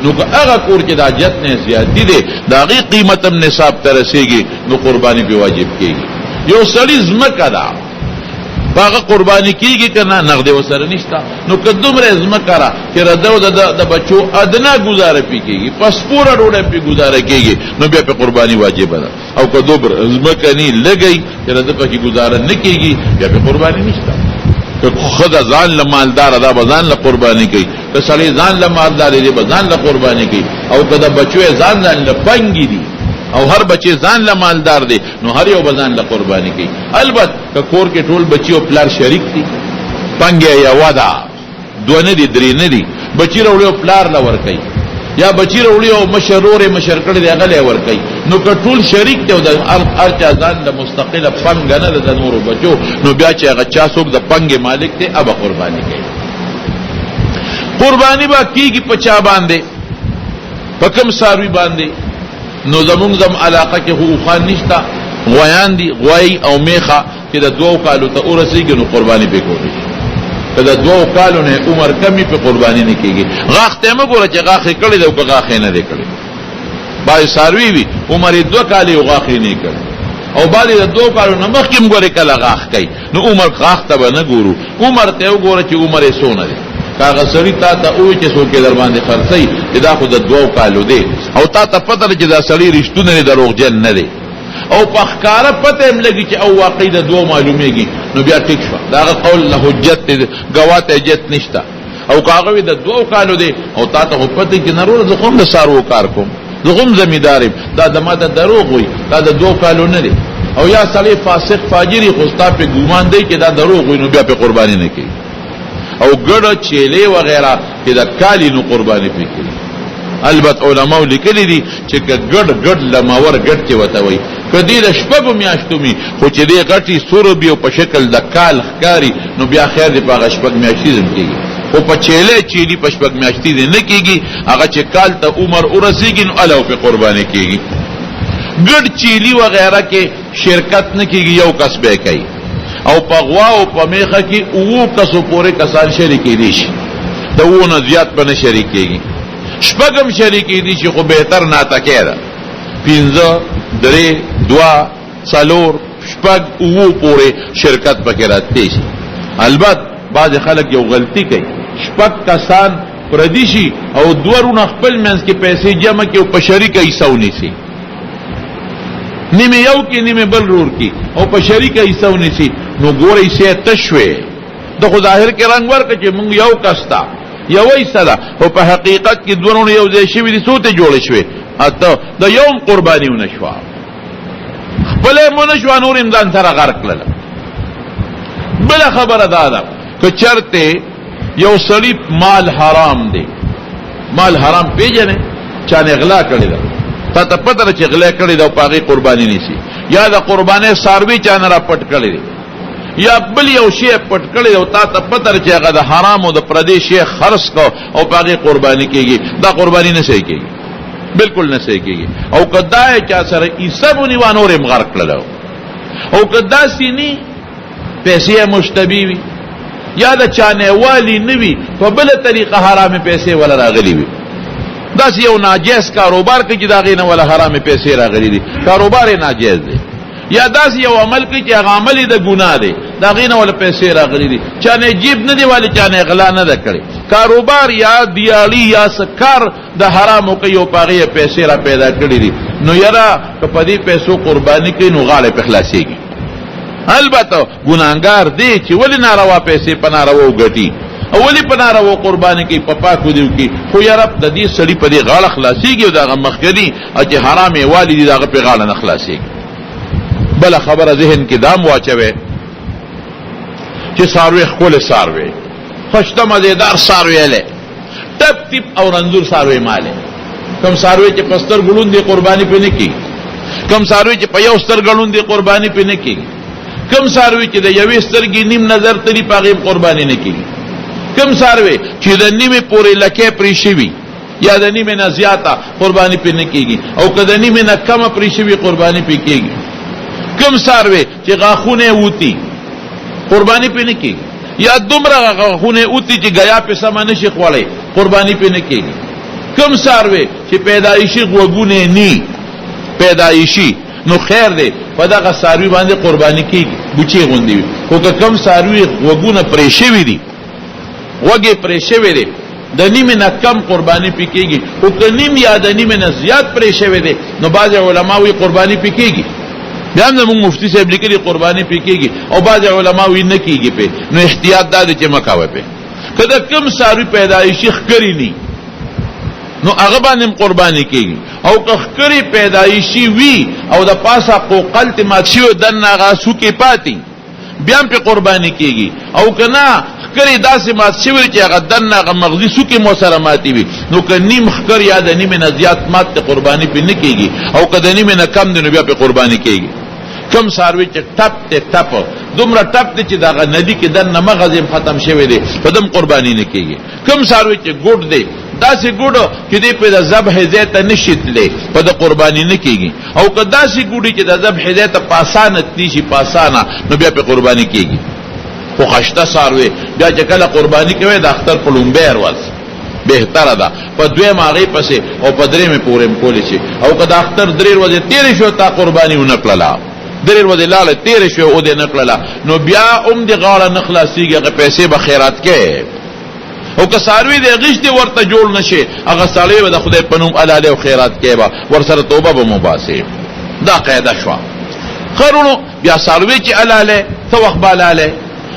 نو که هغه کور کې د حاجت نه زیاتی دی دا غي قیمت هم نصاب ته رسیږي نو قرباني به واجب کیږي یو سړی زمکه ده هغه قرباني کیږي کنه نقد وسره نشتا نو کدومره زمکه را چې ردو د بچو ادنا گزاره پیږي پسپوره ډوډۍ په گزاره کیږي نو بیا په قرباني واجب ده او کدوبر زمکه نه لګي چې رد په کې گزاره نه کیږي بیا په قرباني نشتا که خدا ځان له مالدار دا بزان له قرباني کوي که سړی ځان له مالدار دی بزان له قرباني کوي او کدا بچو ځان له پنګي دي او هر بچی ځان له مالدار دی نو هر یو بزان له قرباني کوي البته که کور کې ټول بچي او پلار شریک دي پنګي یا ودا دونه دي درې نه دي بچی وروړي او پلار لا ور کوي یا بچی وروړي او مشرور مشرکړي دی هغه لا ور کوي نو که ټول شریک دی او د ارچا ځان د مستقله پنګ نه د نورو بچو نو بیا چې هغه چا څوک د پنګ مالک دی ابا قرباني کوي قرباني با کیږي پچا باندې پکم ساروی باندې نو زمونږ زم علاقه کې خو خان نشتا غویان دي غوی او میخه چې د 2 کالو ته ورسیږي نو قرباني به کوي که د 2 کالو نه عمر کمی په قرباني نه کیږي غاخ ته مګوره چې غاخ کړي دا غاخ نه دی کړي بای ساروی وی عمر 2 کال یو غاخ نه کړي او باندې د 2 کالو نه مخکې مګوره کله غاخ کوي نو عمر غاخ ته نه ګورو عمر ته وګوره چې عمر یې سونه دی کاغه سړی تا ته او چې څوک در باندې خرڅي دا خو د 2 کالو دی او تا ته پته چې دا سړی رښتونه نه دروغجن نه دی او په ښکارا پته هم لګي چې او واقعي د 2 معلومیږي نو بیا ټیک شو دا قول له حجت گواته حجت نشتا او کاغه د 2 کالو دی او تا ته پته کې نرور زخم د سارو کار کوم زخم زمیدارم دا د ماده دروغ وي دا د 2 کالو نه دی او یا سړی فاسق فاجری خوستا په ګومان دی چې دا دروغ وي نو بیا په قرباني نه کوي او ګړه چيله وغیرہ چې د کالی نو قرباني پکړي البته علماء لیکلي دي چې ګډ لماور ګډ کې وته وي کدی د شپږو میاشتو می خو چې دې غټي سوربي او په شکل د کال ښکاری نو بیا خیر دې په شپږ میاشتې زم کېږي او په چيله چيلي په شپږ میاشتې نه کېږي هغه چې کال ته عمر ورسیږي نو الو په قرباني کېږي ګډ چيلي وغیرہ کې شرکت نه کېږي یو کس به کوي او پغوا او پمیخه کې او کسو پورې کسان شریک دي شي دا ونه زیات بنه شریک کېږي شپږم شریک دي چې خو بهتر نه تکې ده 15 3 2 څلور شپږ او پورې شرکت پکې راځي شي البته بعض خلک یو غلطي کوي شپږ کسان پردیشي او دورونه خپل منځ کې پیسې جمع کوي او په شریکه حصہ ونیسي نیمه یو کې نیمه بل رور کې او په شریکه حصہ ونیسي نو ګورې سي تشوي د خو ظاهر کې رنگ ورک چې مونږ یو کستا یو ایسره او په حقیقت کې دونه یو ځای شي دي سوته جوړ شوي اته د یوم قرباني ونشوا خپل منشوا نور انسان سره غرق لله بل خبره ده که چرته یو سړی مال حرام دی مال حرام پیژنه چا نه اغلا کړی ده ته پته چې اغلا کړی ده په هغه قرباني نشي یا د قرباني ساروي چا نه را پټ کړی دی یا بل یو شی پټ کړی او تا ته پته چې هغه د حرام او د پردیش شی خرڅ کو او په هغه قرباني کیږي دا قرباني نه صحیح کیږي بالکل نه صحیح کیږي او کداې چا سره ایسبونی وانور مغرق کړلو او کدا سینی پیسې مشتبی وي یا د چانه والی نوی په بل طریقه حرام پیسې ولا راغلی وي دا یو ناجیز کاروبار کې چې دا غینه ولا حرام پیسې راغلی دي کاروبار ناجیز دی یا داس یو عمل کې چې هغه عمل د ګناه دی دا غینه ولا پیسې راغلی دي چانه جیب نه دی والی چانه غلا نه کړي کاروبار یا دیالی یا سکر د حرامو کې یو پاغه پیسې را پیدا کړی دي نو یرا په دې پیسو قرباني کې نو غاړه په خلاصيږي البته ګناګار دی چې ولې ناروا پیسې پنارو غټي او ولې پنارو قرباني کې پپا کو دیو کې خو یا رب د دې سړي په دې غاړه خلاصيږي او دا مخکني چې حرامه والدي دا په غاړه نه خلاصيږي بل خبره ذهن کې دام واچوي چې ساروي خپل ساروي خوشته مزیدار ساروي له ټپ ټپ او رنزور ساروي ماله کوم ساروي چې پستر ګلون دي قرباني په نه کی کم ساروی چې په یو سترګ ړوند دی قرباني پې نه کېږي. کم ساروی چې د یوې سترګې نیم نظر تلي په هغې قرباني نه کېږي. کم ساروی چې د نیمې پورې لکۍ پرې شوي یا د نیمې نه زیاته قرباني پې نه کېږي، او که د نیمې نه کمه پرې شوي قرباني پې کېږي. کم ساروی چې غاښونه یې وتي قرباني پې نه کېږي، یا دومره غاښونه یې وتي چې ګیا پې سمه نه شي خوړی قرباني پې نه کېږي. کم ساروی چې پیدایشي غوږونه نی پیدایشي، نو خیر دی په دغه ساروی باندې قرباني کېږي، بوچې غوندې وي. خو که کم ساروی غوږونه پرې شوي دي، وږې پرې شوی دی، د نیمې نه کم قرباني پې کېږي. خو که نیم یا د نیمې نه زیات پرې شوی دی، نو بعضې علما وایي قرباني پې کېږي. بیا هم زموږ مفتي صاحب لیکلي قرباني پې کېږي، او بعضې علما وایي نه کېږي پې. نو احتیاط دا دی چې مه کوئ پې. که د کم ساروی پیدایشي ښکرې ني، نو هغه باندې قرباني کېږي. او که ښکرې پیدایشي وي او د پاسه قوقل ته مات شوي دننه هغه سوکې پاتې، بیا هم پې قرباني کېږي. او که نه ښکرې داسې مات شوي چې هغه دننه هغه مغزي سوکې مو سره ماتې وي، نو که نیم ښکر یا د نیمې نه زیات مات ته قرباني پې نه کېږي، او که د نیمې نه کم دی نو بیا پې قرباني کېږي. کم ساروی چې ټپ ته ټپ دومره ټپ دی چې د هغه ندي کې دننه مغز یې ختم شوی دی، په دم قرباني نه کېږي. کم ساروی چې ګوډ دی، داسې ګوډو چې دی په د ذبح ځای ته نشي تللی، په د قرباني نه کېږي. او که داسې ګوډي چې د ذبح ځای ته په اسانه تلي شي، په اسانه، نو بیا پې قرباني کېږي. خو خشته ساروی بیا چې کله قرباني کوي د اختر په لومبی ورځ بهتره ده، په دویم هغې پسې او په درېمې پورې هم کولی شي. او که د اختر 3 ورځې تېرې شوې تا قرباني ونه کړله، 3 ورځې لاړه تېرې شوې او دې نه کړله، نو بیا هم د غاړه نه خلاصېږي، هغه پیسې به خیرات کوې. او که ساروی د غشتې ورته جوړ نشي، هغه سړی به د خدای په نوم حلالې او خیرات کوي، به ورسره توبه به مباسي. دا قاعده شوه. خرونو بیا ساروی چې حلالې څه وخت به حلالې،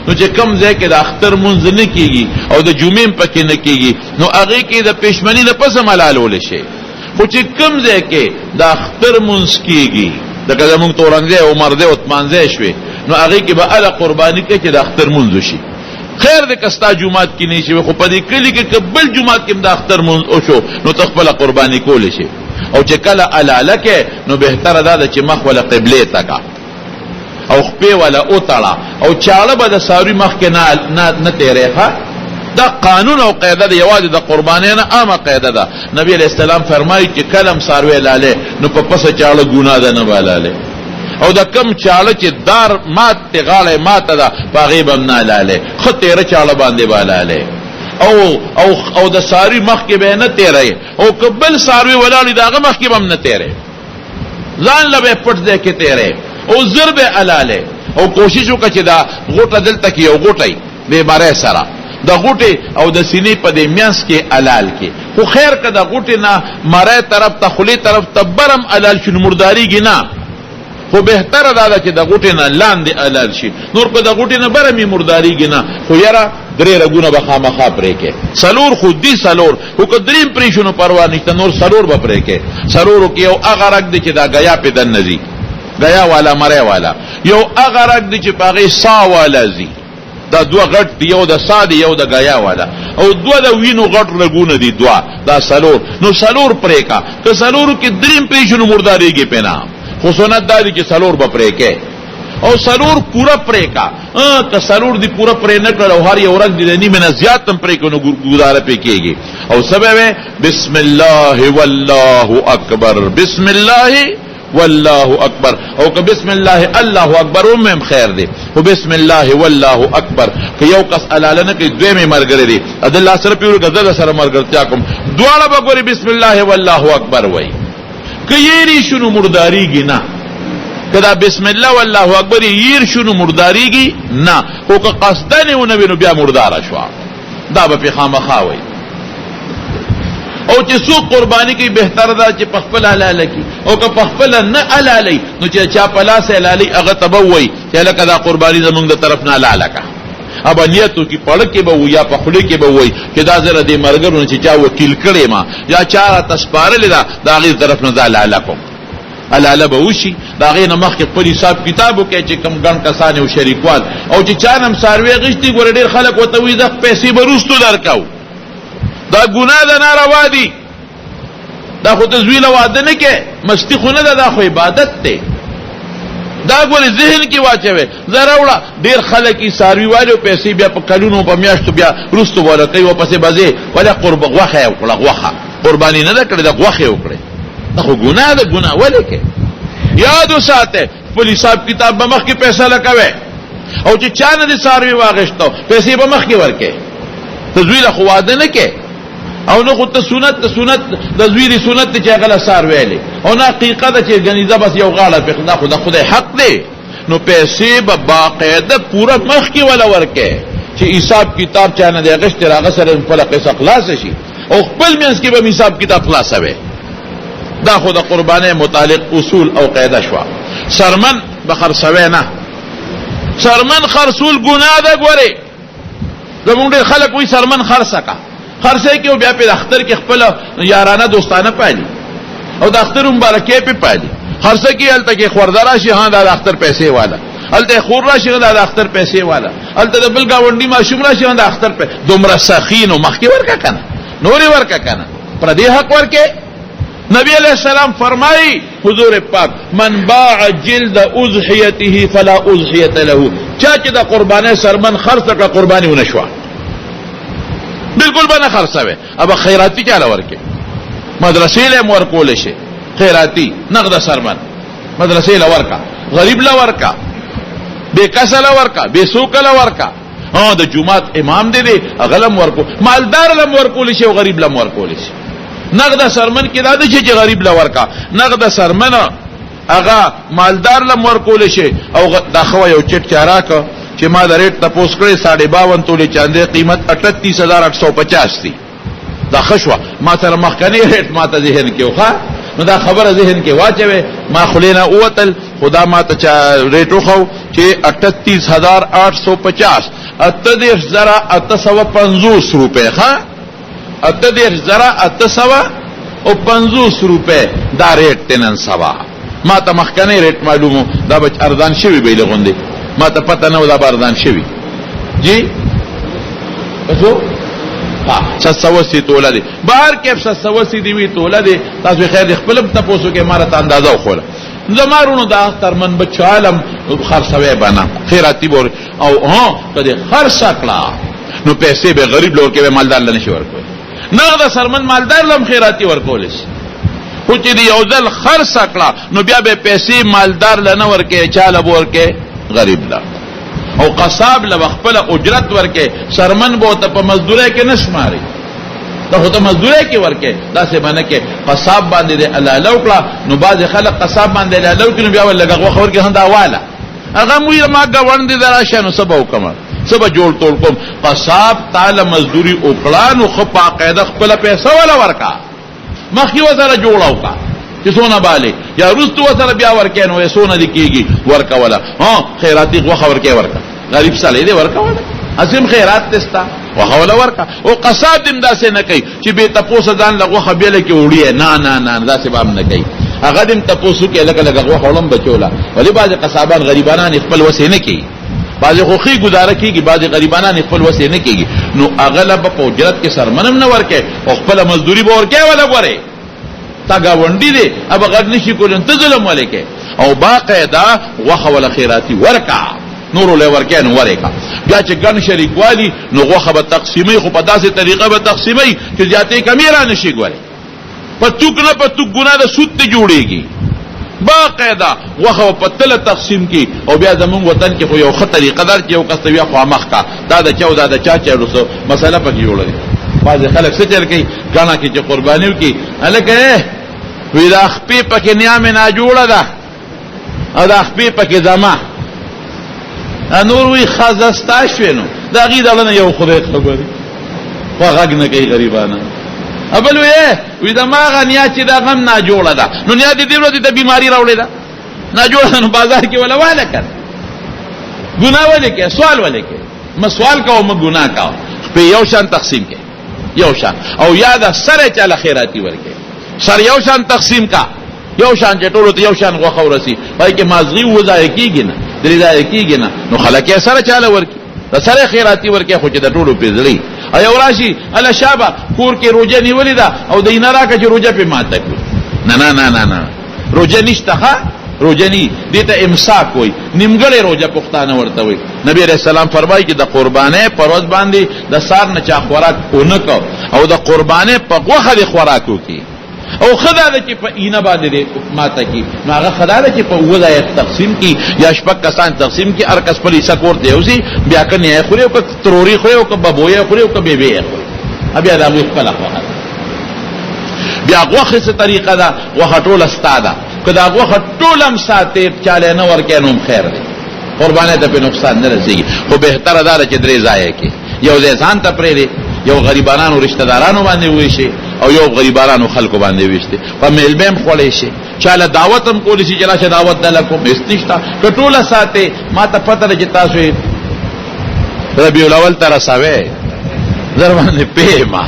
نو چې کم ځای کې د اختر مونځ نه کېږي او د جمعې پکې نه کېږي، نو هغې کې د پېشمني نه پس هم حلالولی شي. خو چې کم ځای کې د اختر مونځ کېږي، لکه زمونږ تورنځی عمر دی عثمان ځای شوې، نو هغې کې به هله قرباني کوي چې د اختر مونځ وشي. خیر دی که ستا جومات کې نه شي، خو په دې کلي کې که بل جومات کې هم د اختر مونځ وشو، نو ته خپله قرباني کولی شي. او چې کله حلاله کې، نو بهتره دا ده چې مخ وله قبلې ته کا، او خپې وله وتړه، او چاړه به د ساروي مخکې نه تېرې ښه. دا قانون او قاعده ده، یوازې د قربانۍ نه عامه قاعده ده. نبی علیه السلام فرمایي چې کله هم ساروی حلالې، نو په پسه چاړه ګناه ده، نه به حلالې. او د کم چاړه چې دار مات ته غاړه ماته ده، په هغې به هم نه حلالې، ښه تېره چاړه باندې به حلالې. او د ساروي مخکې به یې نه تېروې، او که بل ساروي ولاړ وي د هغه مخکې به هم نه تېروې، ځان له به یې پټ ځای کې تېروې، او زر به حلالې. او کوشش وکړه چې دا غوټه دلته کې یو غوټی د مرۍ سره د غوټې او د سینې په دې میانس کې حلال کې. خو خیر که د غوټې نه مرۍ طرف ته خولې طرف ته برم حلال شي، نو مردارېږي نه. خو بهتره دا ده چې د غوټې نه لاندې حلال شي، نور که د غوټې نه بره مې مردارېږي نه. خو یاره 3 رګونه به خامخا پرې کې، 4 خو دي 4. خو که 3 پرې شو نو پروا نشته، نور 4 به پرې کې. 4 کې یو هغه رګ دی چې دا ګیا پې دننه ځي، ګیا والا مرۍ والا. یو هغه رګ دی چې په هغې سا والا ځي، دا 2 غټ دی، یو د سا دی یو د ګیا والا، او 2 د وینو غټ رګونه دي 2، دا 4. نو 4 پرې کا. که 4 کې 3 پرې شو نو مردارېږي پې نه. خو سنت دا دی چې 4 به پرې کې، او 4 پوره پرې کا. که 4 دی پوره پرې نه کړل او هر یو رګ دی د نیمې نه زیات هم پرې کړو، نو ګزاره پې کېږي. او سبب یې بسم الله والله اکبر، بسم الله والله اکبر. او که بسم الله الله اکبر هم خیر دی، خو بسم الله والله اکبر که یو کس حلاله نه کوي، دویمې ملګری دی، د الله سره پې وړي که زه د سره ملګرتیا کوم، دواړه به ګورې بسم الله والله اکبر وایي. که یېرې شو نو مردارېږي نه، که دا بسم الله والله اکبر یېر شو نو مردارېږي نه. خو که قصدن یې ونه وي نو بیا مرداره شوه، دا به پې خامخا وایي. او چې څوک قرباني کوي بهتره ده چې په خپل حلاله کړي، او که په خپل نه حلالوي نو چې چا په لاس حلالوي هغه ته به ووایي چې هلکه دا قرباني زمونږ د طرف نه حلاله کړه. ابا نیت وکړي، پړه کې به ووایي یا په خولې کې به ووایي چې دا زه له دې ملګرو نه چې چا وکیل کړی ما یا چا راته سپارلې ده، د هغې طرف نه زه حلاله کوم. حلاله به وشي، د هغې نه مخکې خپل حساب کتاب وکړئ چې کوم ګڼ کسان او شریکوال. او چې چا نه هم څاروی غشتي، ګوره ډېر خلک ورته وایي زه پیسې به وروستو درکوو، دا ګناه ده، ناروا دي. دا خو ته زوی له واده نه کې، مستی خو نه ده، دا خو عبادت دی. دا ګورې ذهن کې واچوي. زه راوړه ډېر خلک یې څاروي والو پیسې بیا په کلونو په میاشتو بیا وروستو والا کوي ورپسې بځې ولې غوښه یې وکړه، غوښه قرباني نه ده کړې، ده غوښه یې وکړې. دا خو ګناه ده. ګناه ولې کې؟ یاد وساته خپل حساب کتاب به مخکې پیسې لکوي، او چې چا نه دې څاروي واغېستو پیسې به مخکې ورکې. ته زوی له خو واده نه کې، او نه خو ته سنت د زوی دی سنت چې هغه له څار ویلې، او نه حقیقت چې ګنیزه بس یو غاړه پېښ، خو د خدای حق دی. نو پیسې به باقاعده پوره مخکې ولا ورکې چې حساب کتاب چا نه دی اغېستی، هغه سره خپله قصه خلاصه شي، او خپل منځ کې به حساب کتاب خلاصوي. دا خو د قربانۍ متعلق اصول او قاعده شوه. سرمن به خرڅوی نه، سرمن خرڅول ګناه ده. ګورې زمونږ ډېر خلک وایي سرمن خرڅه کا، خرڅه کې او بیا په اختر کې خپل یارانه دوستانه پالي، او د اختر مبارکې په پالي. خرڅه کې هلته کې خورده راشي، ها دا د اختر پیسې والا، هلته خور راشي، دا د اختر پیسې والا، هلته د بل ګاونډي ماشوم راشي، دا د اختر په دومره سخین او مخکې ورکه کنه، نورې ورکه کنه، پردې حق ورکې. نبی علیہ السلام فرمائی حضور پاک من باع جلد اضحیته فلا اضحیت له، چا چې د قربانۍ سرمن خرڅ کړه قرباني ونه شوه، بالکل به نه خرڅوي. اب خیراتی چاله ورکې، مدرسې له هم ورکولی شي، خیراتی نقد سرمن مدرسې له ورکا، غریب له ورکا، بے کسه له ورکا، بے سوکه له ورکا. د جمعات امام دی هغه له هم ورکو، مالدار له هم ورکولی شي او غریب له هم ورکولی شي. نقد سرمن کې دا دی چې غریب له ورکا، نقد سرمن هغه مالدار له هم ورکولی شي. او دا خو یو چټ چاراک چې ما د ریټ تپوس کړی 52.5 تولې چاندې قیمت 38,850 دی. دا خشوه ما سره مخکنی ریټ ما ته ذهن کې وخا، نو دا خبره ذهن کې واچوي. ما خلینا اوتل خدا ما ته ریټ وخو چې 38,850 38,850 روپے ښا 38,850 روپے دا ریټ تنن سوا. ما ته مخکنی ریټ معلومو، دا بچ ارزان شوی به لغوندې، ما ته پته نه و دا ارزان شوی. جی پسو ها 780 توله دی، بهر کې 780 دی وی توله دی. تاسو خیر د خپل تاسو کې ماره اندازه وخوله. زمارونو دا ترمن بچ عالم خرڅوي بنا خیراتی بور، او ها کله خرڅ کړه نو پیسې به غریب لور کې مالدار لنه شي ورکوي. نه دا سرمن مالدار لم خیراتی ورکول شي، خو چې دی یو ځل خرڅ کړه نو بیا به پیسې مالدار لنه ورکې، چاله ورکې غریب لا. او قصاب له خپل اجرت ورکې، سرمن به ته په مزدورۍ کې نشماري، دا خو ته مزدورۍ کې ورکې. دا څه باندې کې قصاب باندې د الله لوکړه، نو بعض خلک قصاب باندې الله لوکړي نو بیا ولګه غوخه ورکې هندا والا هغه موږ ما غوند دراشه نو سبا وکم سبا جوړ ټول کوم. قصاب تعالی مزدوری وکړه نو خو په قاعده خپل پیسې ولا ورکا، مخکې وسره جوړاو کا چې سونه بالي یا رستو وسره بیا ورکې نو سونه د کیږي ورکا ولا ها خیراتی غوخه ورکې ورکا، غریب ساله دې ورکا ولا اسیم خیرات تستا وحول ورکا. او قصاب دم داسې نه کوي چې به تاسو ځان لغه خبيله کې وړي، نه نه نه داسې به نه کوي. هغه دم تاسو کې لکه لکه غوړم بچولا، ولی بعض قصابان غریبانان خپل وسه نه کوي، بعض خوخي گزاره کیږي، بعض غریبانان خپل وسه نه کیږي. نو اغلب په اجرت کې سرمنم نه ورکه او خپل مزدوري به ورکه ولا غوري تا گاونډي دي اب غږ نشي کولن ته ظلم ولیکه. او باقاعده وخه ولا خیراتی ورکا نور له ورکه نو ورکا. بیا چې ګن شریک والی نو غوخه به تقسیمي، خو په داسې طریقه به تقسیمي چې ذاتي کمیره نشي ګوري، پتوک نه پتوک ګناه د سود ته جوړيږي. باقاعده وخه په تل تقسیم کی. او بیا زمونږ وطن کې خو یو خطرې قدر چې یو کس بیا خو مخ کا دا د چاو دا د چا چلوسو مسله پکې جوړه. بعض خلک څه چل کوي غاڼه کې چې قربانیو کې الکه وی دا خپې پکې نیام نه جوړه ده، او دا خپې پکې زما نور وی خزستا شوینو دا غي دلنه یو خدای خبري خو غږ نه کوي غریبانه. ابل وی دا ما غنیا چې دا غم نه جوړه ده، نو نه دې ورته د بیماری راوړې ده نه جوړه، نو بازار کې ولا والا کړ ګناه ولې کې سوال ولې کې ما سوال کوم ما ګناه کا په یو شان تقسیم کې یو شان، او یاد سره چاله خیراتی ورکې سر یو شان تقسیم کا یو شان چټولو ته یو شان غوخه ورسی پای کې مازغي وځای کیږي نه درې ځای کیږي نه، نو خلک یې سره چاله ورکی د سره خیراتی ورکه خو چې د ټولو پیزړي ایو راشي الا شابه کور کې روزه نیولې ده او د نه راکه چې روزه په ماته کړ نه نه نه نه نه روزه نشته ها روزه ني دته امساک وای نیمګړې روزه پښتانه ورته وای نبی رسول الله فرمایي چې د قربانې پروز باندې د سار نه چا خوراک اونکو او د قربانې په غوخه خوراکو کی او خدای چې په اینه باندې ماته کی نو هغه خدای چې په وځای تقسیم کی یا شپک کسان تقسیم کی هر کس په حصہ کوړ دیوسی بیا کنه خوري او تروري خوري او بابوي خوري او بیبي خوري بیا دا وی خپل خواهد بیا غوخه څه طریقه ده غوخه ټول استاده کدا غوخه ټولم ساته چاله نه ورکینوم خیر دی قربانه ته په نقصان نه رسیږي خو بهتره ده چې درې ځای کې یو ځان ته پرې یو غریبانو رشتہ دارانو باندې وې شي او یو غریبانو خلکو باندې وېشته په ملبم خولې شي چاله دعوت هم کولی شي چې دعوت دلکو استشتا کټوله ساته ما ته پته ده چې تاسو ربیع الاول تر ساوي در باندې پیما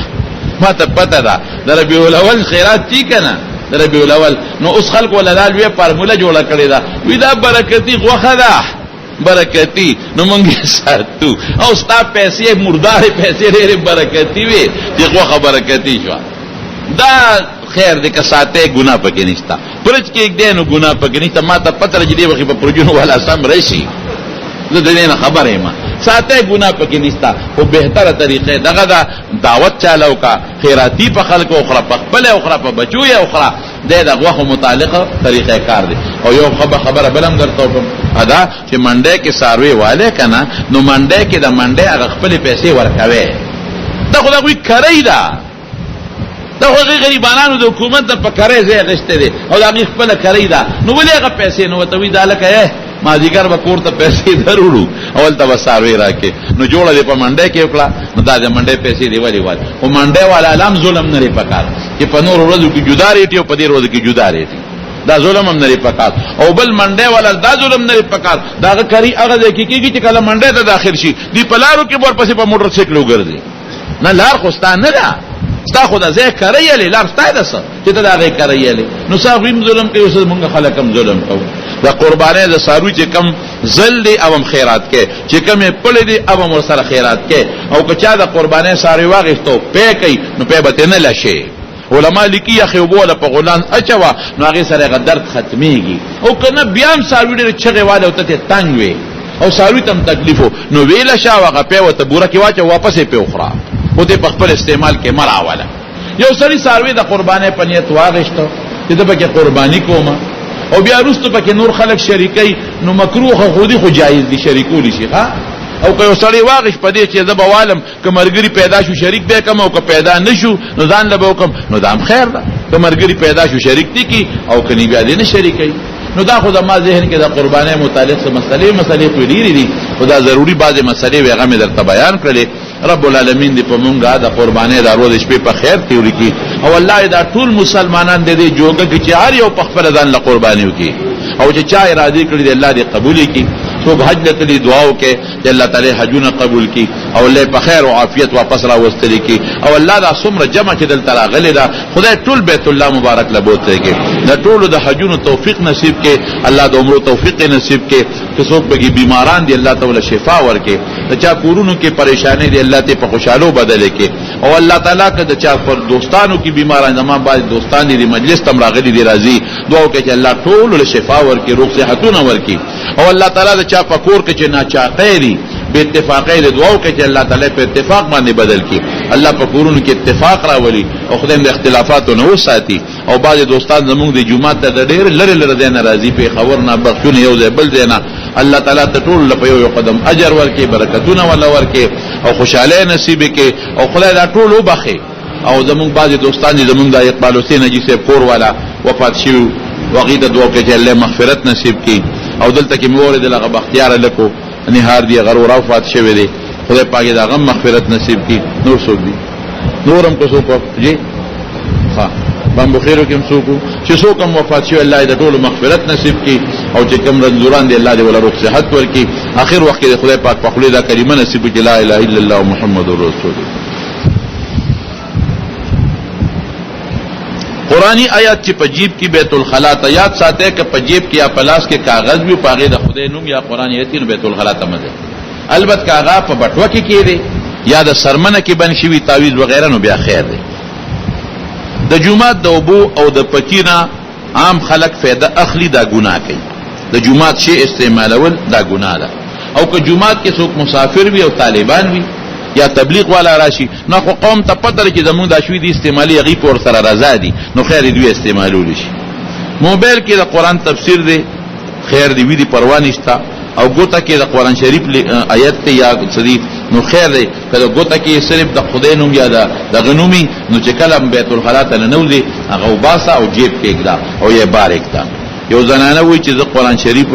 ما ته پته ده در ربیع الاول خیرات چی کنه در ربیع الاول نو اوس خلق ولدال وی فارموله جوړه کړی دا وی دا برکتی غوخه ده برکتی نو مونږه ساتو او ستا پیسې مردار پیسې ډېرې برکتی وي چې غوخه برکتی شو دا خیر دې که ساته ګناه پکې نشتا پرچ کې یک دینو ګناه پکې نشتا ما ته پته لګی دی وخت په پرجونو والا سم راشي زه دې نه خبره ما ساته ګناه پکې نشتا او بهتره طریقې دغه دا دعوت چالو کا خیراتی په خلکو او خراب خپل او خراب بچو یا اخرى دغه غوخه متعلقه طریقې کار دي او یو خبره بلم درته کوم ادا چې منډه کې ساروي والے کنه نو منډه کې د منډه هغه خپل پیسې ورکوي دا خدای کوي دا دا غریبانو د حکومت د پکړې ځای غشته دي او دا خپل کوي دا نو ولې هغه پیسې نو توي دا لکه ما دیګر وکور ته پیسې ضرورو اول ته وساروي راکې نو جوړه دې په منډه کې وکړه نو دا د منډه پیسې دی ولی وای او منډه والا علام ظلم نه لري پکار چې په نور ورځو کې جدا ریټي او په دې ورځو کې جدا ریټي دا ظلم هم نه لري پکار او بل منډه والا دا ظلم نه لري پکار دا کاری هغه د کیږي چې کله منډه ته داخل شي دی پلارو کې ورپسې په موټر سایکل وګرځي نه لار خوستان نه ده ستا خدا زه کړی لار ستا ده چې ته دا غي کړی نو صاحب ظلم کوي اوس موږ خلکم ظلم کوو دا قربانه د ساروی چې کم زل دی او خیرات کې چې کم پړې دی او مر سره خیرات کې او که چا د قربانه ساروی واغښتو پې کوي نو پې به نه لشي علماء لیکي اخی وبوله په غلان اچوا نو هغه سره درد ختميږي او کنه بیا هم ساروی ډېر چغه والے او ته تنگ وي او ساروی تم تکلیفو نو ویل شاوغه په وته بوره کې واچو واپس په اخرى او ته په خپل استعمال کې مراواله یو سړي ساروی د قربانه پنیت واغښتو چې د به قرباني کومه او بیا رستو پکې نور خلق شریکي نو مکروه خودي خو جایز دي شریکول شي ها او که سړی واغش پدې چې زب عالم کمرګری پیدا شو شریک به کم او که پیدا نشو نو ځان له وکم نو دام خیر ده کمرګری پیدا شو شریک دي کی او کني بیا دې نه شریکي نو دا خو د ما ذهن کې د قربانه متعلق څه مسلې پیډيري دي خدا ضروری بعضه مسلې وغه مې درته بیان کړلې رب العالمین دې په مونږه د قربانه د روز شپې په خیر تیوري کی او الله دا ټول مسلمانان دې جوګه کې چې هر یو په خپل ځان له قرباني وکي او چې چا اراده کړی دې الله دې قبول کړي سو حج لته دعا وکي چې الله تعالی حجونه قبول کړي او له په خیر او عافیت واپس را وستل کړي او الله دا څومره جمع چې دل تعالی غلې دا خدای ټول بیت الله مبارک لبوته کړي دا ټول د حجونو توفیق نصیب کړي الله د عمرو توفیق نصیب کړي چې څوک به بیماران دي الله تعالی شفا ورکړي دا چا کورونو کې پریشانی دي الله ته په خوشالو بدل کړي او الله تعالی که دا چا پر دوستانو کې بیماران زمام باندې دوستان دي مجلس تم راغلي دي راضي دعا وکړي چې الله ټول له شفا ورکړي روغ صحتونه ورکړي او الله تعالی چا پکور کې چې ناچاقې دي به اتفاقې دعا وکړي چې الله تعالی په اتفاق باندې بدل کړي الله په کورونو کې اتفاق راولي او خدای د اختلافاتو نه وساتي او بعض دوستان زموږ د جمعه ته د ډېر لره د ناراضي په خبر نه بخښونه یو ځای بل دی نه الله تعالی ته ټول په یو قدم اجر ورکړي برکتونه ولا ورکړي او خوشاله نصیب کړي او خدای دا ټول وبخي او زموږ بعض دوستان دي زموږ د اقبال حسین جی سے کور والا وفات شو وغیده دعا کوي چې الله مغفرت نصیب کړي او دلته کې مورد لغه بختیار لکو نهار دی غرور وفات شوی دی خدای پاک دا غم مغفرت نصیب کړي نور څوک دي نورم کو څوک جی ها بام بخیرو کې څوک چې څوک هم وفات شوی الله دې ټول مغفرت نصیب کړي او چې کوم رنځوران دی الله دې ولا روح صحت ورکړي اخر وخت کې خدای پاک په خپل دا کلمه نصیب کړي لا اله الا الله محمد رسول الله قرآنی آیات چې په جیب کې بیت الخلا ته یاد ساته چې په جیب کې یا پلاس کې کاغذ وي پاغه د خدای نوم یا قرآنی آیتین بیت الخلا ته مده البته کاغه په بټوه کې کېده یا د سرمنه کې بن شوی تعویذ وغیرہ نو بیا خیر دی. د جمعات د اوبو او د پکینا عام خلق فایده اخلي دا ګناه کوي. د جمعات شی استعمالول دا ګناه ده. او که جمعات کې څوک مسافر وي او طالبان وي یا تبلیغ والا راشي نو خو قوم ته پته لري چې زمونږ دا شوي دي استعمالي هغې په ورسره رضا دي نو خیر دوی استعمالولی شي. موبایل کې د قرآن تفسیر دی خیر دی وی دی پروا نشته او ګوته کې د قرآن شریف آیت ته یا صدی نو خیر دی که د ګوته کې صرف د خدای نوم یا د غنومي نو چې کله بیت الخلا ته ننوځي هغه وباسه او جیب کې کېږده او یې بار کېږده. یو زنانه وایي چې زه قرآن شریف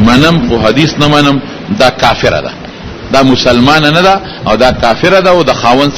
منم خو حدیث نه منم دا کافره ده دا مسلمان نه ده او دا کافره ده او د خاوند